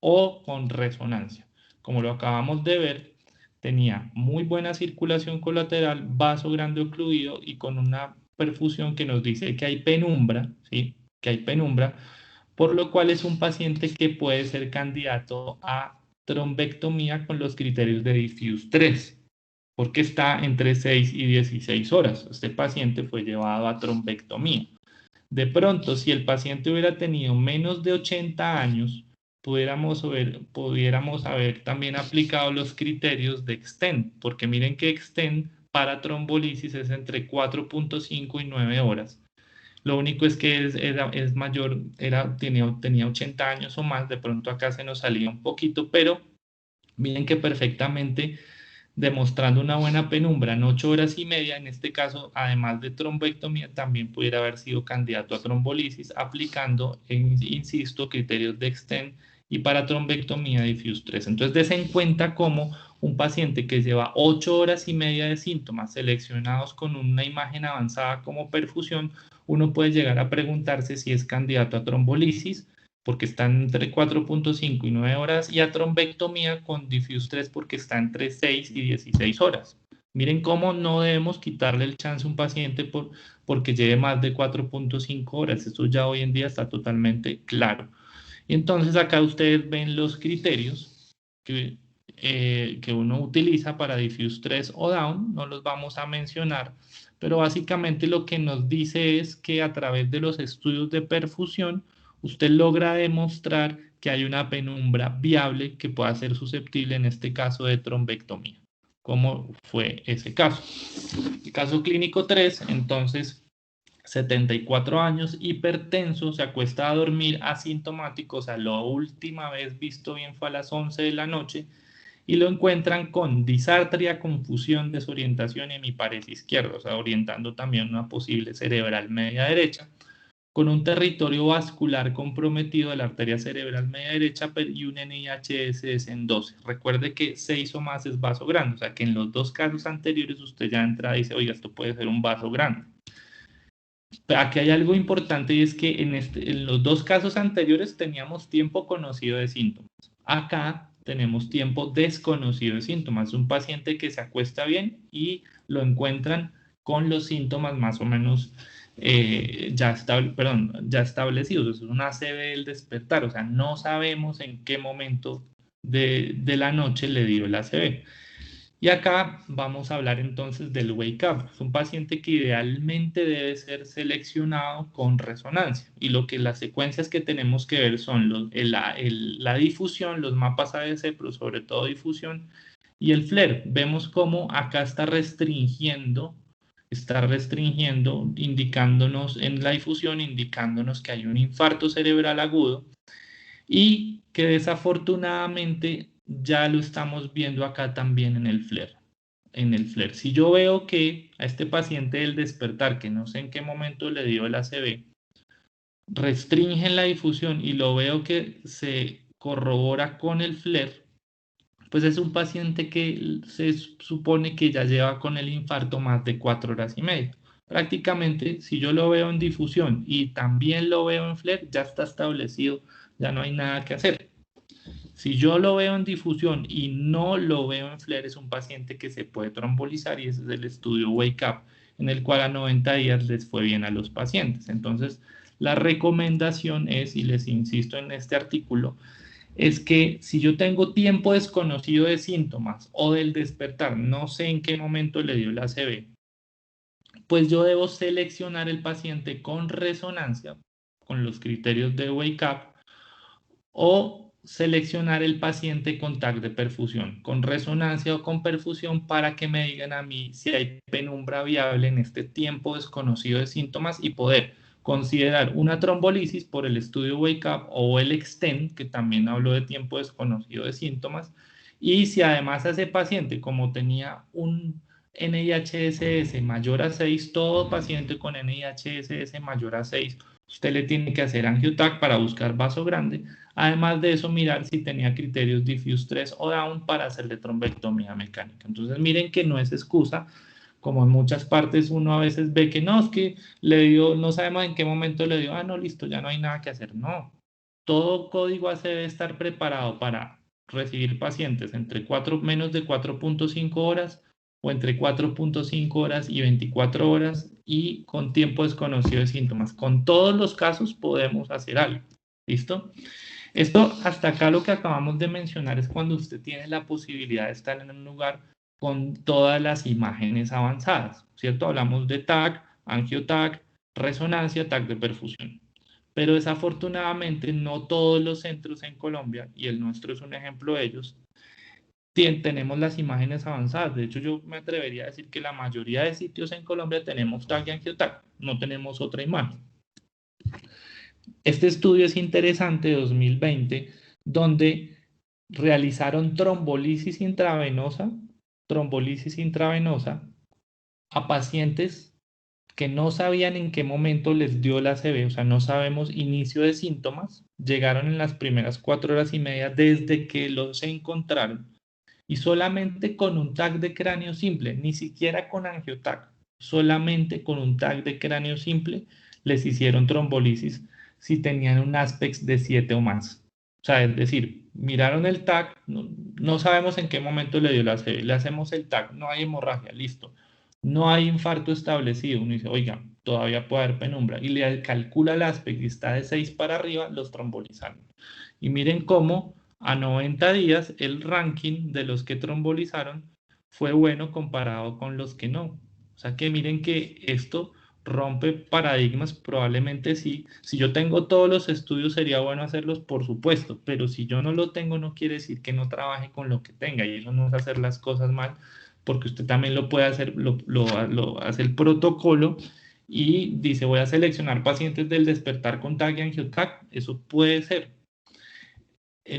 o con resonancia. Como lo acabamos de ver, tenía muy buena circulación colateral, vaso grande ocluido y con una perfusión que nos dice que hay penumbra, ¿sí? Que hay penumbra, por lo cual es un paciente que puede ser candidato a trombectomía con los criterios de Diffuse 3, porque está entre 6 y 16 horas. Este paciente fue llevado a trombectomía. De pronto, si el paciente hubiera tenido menos de 80 años, pudiéramos haber también aplicado los criterios de Extend, porque miren que Extend para trombolisis es entre 4.5 y 9 horas. Lo único es que es mayor, tenía 80 años o más, de pronto acá se nos salía un poquito, pero miren que perfectamente demostrando una buena penumbra en 8 horas y media, en este caso, además de trombectomía, también pudiera haber sido candidato a trombolisis, aplicando, insisto, criterios de Extend y para trombectomía Diffuse 3. Entonces, des en cuenta cómo un paciente que lleva 8 horas y media de síntomas seleccionados con una imagen avanzada como perfusión, uno puede llegar a preguntarse si es candidato a trombolisis, porque está entre 4.5 y 9 horas, y a trombectomía con Diffuse 3 porque está entre 6 y 16 horas. Miren cómo no debemos quitarle el chance a un paciente porque lleve más de 4.5 horas. Esto ya hoy en día está totalmente claro. Y entonces acá ustedes ven los criterios que uno utiliza para Diffuse 3 o Down. No los vamos a mencionar, pero básicamente lo que nos dice es que a través de los estudios de perfusión, usted logra demostrar que hay una penumbra viable que pueda ser susceptible en este caso de trombectomía. ¿Cómo fue ese caso? El caso clínico 3, entonces 74 años, hipertenso, se acuesta a dormir asintomático, o sea, la última vez visto bien fue a las 11 de la noche, y lo encuentran con disartria, confusión, desorientación y hemiparesia izquierda, o sea, orientando también una posible cerebral media derecha, con un territorio vascular comprometido de la arteria cerebral media derecha y un NIHS en 12. Recuerde que 6 o más es vaso grande, o sea que en los dos casos anteriores usted ya entra y dice, oiga, esto puede ser un vaso grande. Aquí hay algo importante y es que en los dos casos anteriores teníamos tiempo conocido de síntomas. Acá tenemos tiempo desconocido de síntomas. Un paciente que se acuesta bien y lo encuentran con los síntomas más o menos ya establecidos. Es un ACV del despertar, o sea, no sabemos en qué momento de la noche le dio el ACV. Y acá vamos a hablar entonces del wake up. Es un paciente que idealmente debe ser seleccionado con resonancia. Y las secuencias que tenemos que ver son la difusión, los mapas ADC, pero sobre todo difusión, y el FLAIR. Vemos cómo acá está restringiendo, indicándonos en la difusión, indicándonos que hay un infarto cerebral agudo y que desafortunadamente ya lo estamos viendo acá también en el FLAIR. Si yo veo que a este paciente del despertar, que no sé en qué momento le dio el ACV, restringen la difusión y lo veo que se corrobora con el FLAIR, pues es un paciente que se supone que ya lleva con el infarto más de 4 horas y media. Prácticamente, si yo lo veo en difusión y también lo veo en FLAIR, ya está establecido, ya no hay nada que hacer. Si yo lo veo en difusión y no lo veo en FLAIR, es un paciente que se puede trombolizar y ese es el estudio Wake Up, en el cual a 90 días les fue bien a los pacientes. Entonces, la recomendación es, y les insisto en este artículo, es que si yo tengo tiempo desconocido de síntomas o del despertar, no sé en qué momento le dio la ACV, pues yo debo seleccionar el paciente con resonancia, con los criterios de Wake Up, o seleccionar el paciente con TAC de perfusión, con resonancia o con perfusión, para que me digan a mí si hay penumbra viable en este tiempo desconocido de síntomas y poder considerar una trombolisis por el estudio Wake Up o el Extend, que también habló de tiempo desconocido de síntomas, y si además a ese paciente, como tenía un NIHSS mayor a 6, todo paciente con NIHSS mayor a 6, usted le tiene que hacer angiotac para buscar vaso grande. Además de eso, mirar si tenía criterios diffuse 3 o down para hacerle trombectomía mecánica. Entonces, miren que no es excusa, como en muchas partes uno a veces ve que no, es que le dio, no sabemos en qué momento le dio, no, listo, ya no hay nada que hacer. No, todo código AC debe estar preparado para recibir pacientes entre menos de 4.5 horas o entre 4.5 horas y 24 horas y con tiempo desconocido de síntomas. Con todos los casos podemos hacer algo. ¿Listo? Esto, hasta acá lo que acabamos de mencionar es cuando usted tiene la posibilidad de estar en un lugar con todas las imágenes avanzadas, ¿cierto? Hablamos de TAC, angioTAC, resonancia, TAC de perfusión. Pero desafortunadamente no todos los centros en Colombia, y el nuestro es un ejemplo de ellos, tenemos las imágenes avanzadas. De hecho, yo me atrevería a decir que la mayoría de sitios en Colombia tenemos TAC y angioTAC, no tenemos otra imagen. Este estudio es interesante de 2020, donde realizaron trombolisis intravenosa a pacientes que no sabían en qué momento les dio la ACV, o sea, no sabemos inicio de síntomas, llegaron en las primeras 4 horas y media desde que los encontraron y solamente con un TAC de cráneo simple, ni siquiera con angioTAC, solamente con un TAC de cráneo simple les hicieron trombolisis si tenían un ASPEX de 7 o más. O sea, es decir, miraron el TAC, no sabemos en qué momento le dio la ACV, le hacemos el TAC, no hay hemorragia, listo. No hay infarto establecido. Uno dice, oiga, todavía puede haber penumbra. Y le calcula el ASPEC y está de 6 para arriba, los trombolizaron. Y miren cómo a 90 días el ranking de los que trombolizaron fue bueno comparado con los que no. O sea que miren que esto rompe paradigmas, probablemente sí. Si yo tengo todos los estudios sería bueno hacerlos, por supuesto, pero si yo no lo tengo no quiere decir que no trabaje con lo que tenga y eso no es hacer las cosas mal, porque usted también lo puede hacer, lo hace el protocolo y dice voy a seleccionar pacientes del despertar con TAC y angioTAC, eso puede ser.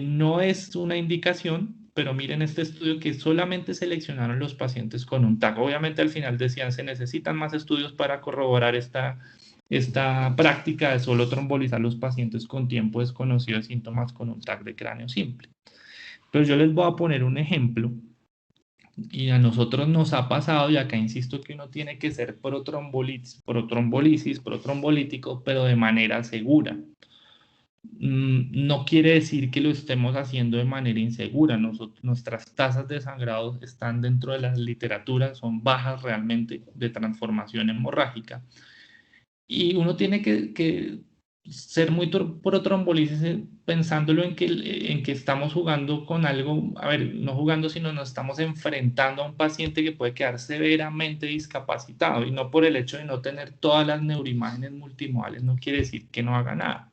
No es una indicación, pero miren este estudio que solamente seleccionaron los pacientes con un TAC. Obviamente al final decían se necesitan más estudios para corroborar esta práctica de solo trombolizar los pacientes con tiempo desconocido de síntomas con un TAC de cráneo simple. Pero yo les voy a poner un ejemplo Y a nosotros nos ha pasado, y acá insisto que uno tiene que ser protrombolítico, pero de manera segura. No quiere decir que lo estemos haciendo de manera insegura. Nuestras tasas de sangrado están dentro de la literatura, son bajas realmente de transformación hemorrágica. Y uno tiene que ser muy protrombólisis pensándolo en que estamos jugando con algo, a ver, no jugando, sino nos estamos enfrentando a un paciente que puede quedar severamente discapacitado, y no por el hecho de no tener todas las neuroimágenes multimodales no quiere decir que no haga nada.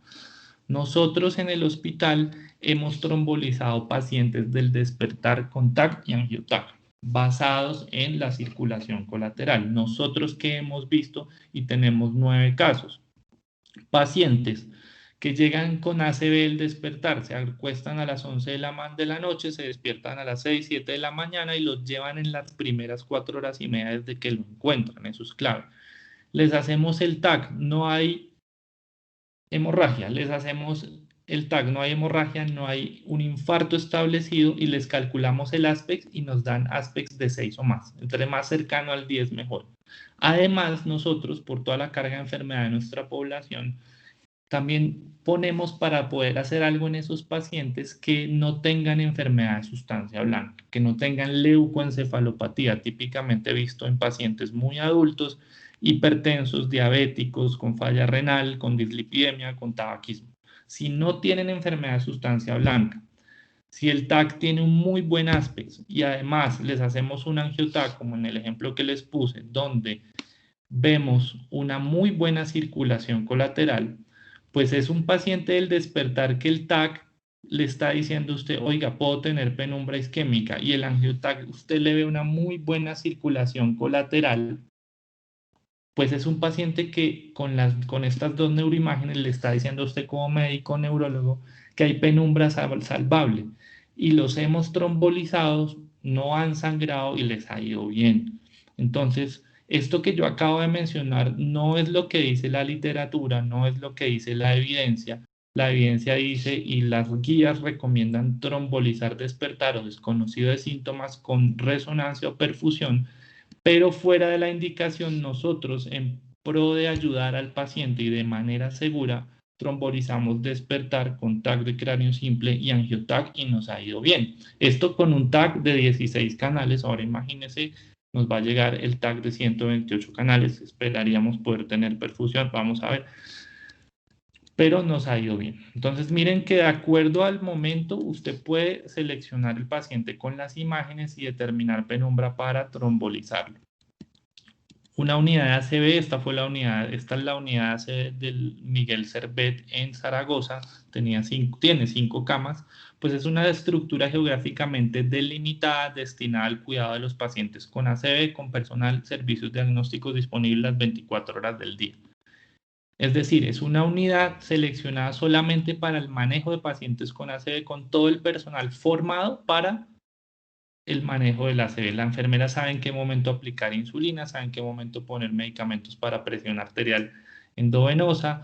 Nosotros en el hospital hemos trombolizado pacientes del despertar con TAC y angio-TAC, basados en la circulación colateral. Nosotros que hemos visto, y tenemos 9 casos, pacientes que llegan con ACV al despertar, se acuestan a las 11 de la noche, se despiertan a las 6, 7 de la mañana y los llevan en las primeras 4 horas y media desde que lo encuentran, eso es clave. Les hacemos el TAC, no hay hemorragia, les hacemos el TAC, no hay hemorragia, no hay un infarto establecido, y les calculamos el ASPEX y nos dan ASPEX de 6 o más. Entre más cercano al 10 mejor. Además, nosotros, por toda la carga de enfermedad de nuestra población, también ponemos para poder hacer algo en esos pacientes que no tengan enfermedad de sustancia blanca, que no tengan leucoencefalopatía, típicamente visto en pacientes muy adultos, hipertensos, diabéticos, con falla renal, con dislipidemia, con tabaquismo. Si no tienen enfermedad de sustancia blanca, si el TAC tiene un muy buen aspecto y además les hacemos un angio-TAC, como en el ejemplo que les puse, donde vemos una muy buena circulación colateral, pues es un paciente del despertar que el TAC le está diciendo a usted, oiga, puedo tener penumbra isquémica, y el angio-TAC usted le ve una muy buena circulación colateral, pues es un paciente que con estas 2 neuroimágenes le está diciendo a usted como médico neurólogo que hay penumbra salvable, y los hemos trombolizado, no han sangrado y les ha ido bien. Entonces, esto que yo acabo de mencionar no es lo que dice la literatura, no es lo que dice la evidencia. La evidencia dice, y las guías recomiendan, trombolizar despertar o desconocido de síntomas con resonancia o perfusión, pero fuera de la indicación, nosotros en pro de ayudar al paciente y de manera segura, trombolizamos despertar con TAC de cráneo simple y angio-TAC, y nos ha ido bien. Esto con un TAC de 16 canales, ahora imagínense, nos va a llegar el TAC de 128 canales, esperaríamos poder tener perfusión, vamos a ver, pero nos ha ido bien. Entonces miren que de acuerdo al momento usted puede seleccionar el paciente con las imágenes y determinar penumbra para trombolizarlo. Una unidad de ACV, esta es la unidad ACV del Miguel Servet en Zaragoza, tiene 5 camas, pues es una estructura geográficamente delimitada destinada al cuidado de los pacientes con ACV, con personal, servicios diagnósticos disponibles las 24 horas del día. Es decir, es una unidad seleccionada solamente para el manejo de pacientes con ACV, con todo el personal formado para el manejo del ACV. La enfermera sabe en qué momento aplicar insulina, sabe en qué momento poner medicamentos para presión arterial endovenosa,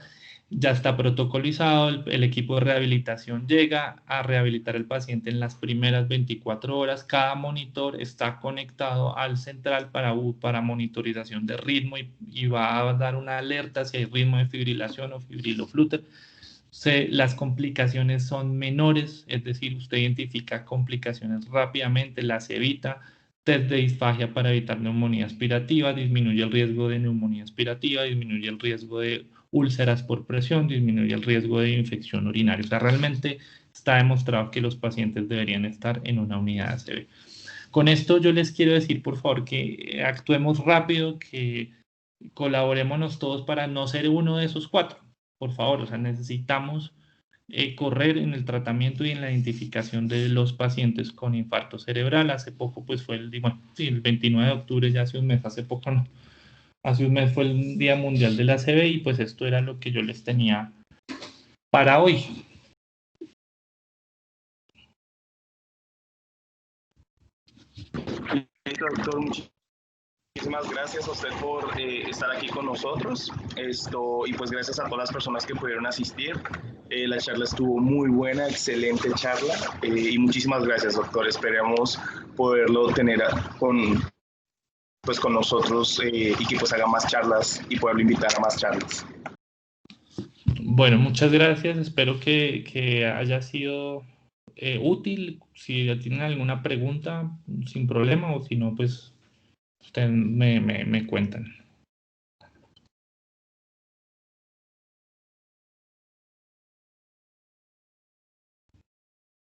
ya está protocolizado, el equipo de rehabilitación llega a rehabilitar al paciente en las primeras 24 horas, cada monitor está conectado al central para monitorización de ritmo, y va a dar una alerta si hay ritmo de fibrilación o fibriloflúter. Las complicaciones son menores, es decir, usted identifica complicaciones rápidamente, las evita. Test de disfagia para evitar neumonía aspirativa, disminuye el riesgo de neumonía aspirativa, disminuye el riesgo de úlceras por presión, disminuye el riesgo de infección urinaria. O sea, realmente está demostrado que los pacientes deberían estar en una unidad ACV. Con esto yo les quiero decir, por favor, que actuemos rápido, que colaborémonos todos para no ser uno de esos 4. Por favor, o sea, necesitamos correr en el tratamiento y en la identificación de los pacientes con infarto cerebral. Hace poco, pues fue el 29 de octubre, ya hace un mes, hace poco no, hace un mes fue el Día Mundial de la ACV, y pues esto era lo que yo les tenía para hoy. Doctor, muchísimas gracias a usted por estar aquí con nosotros, y pues gracias a todas las personas que pudieron asistir. La charla estuvo muy buena, excelente charla, y muchísimas gracias, doctor. Esperemos poderlo tener con nosotros y que pues haga más charlas y poderlo invitar a más charlas. Bueno, muchas gracias. Espero que haya sido útil. Si ya tienen alguna pregunta, sin problema, o si no, pues ustedes me cuentan.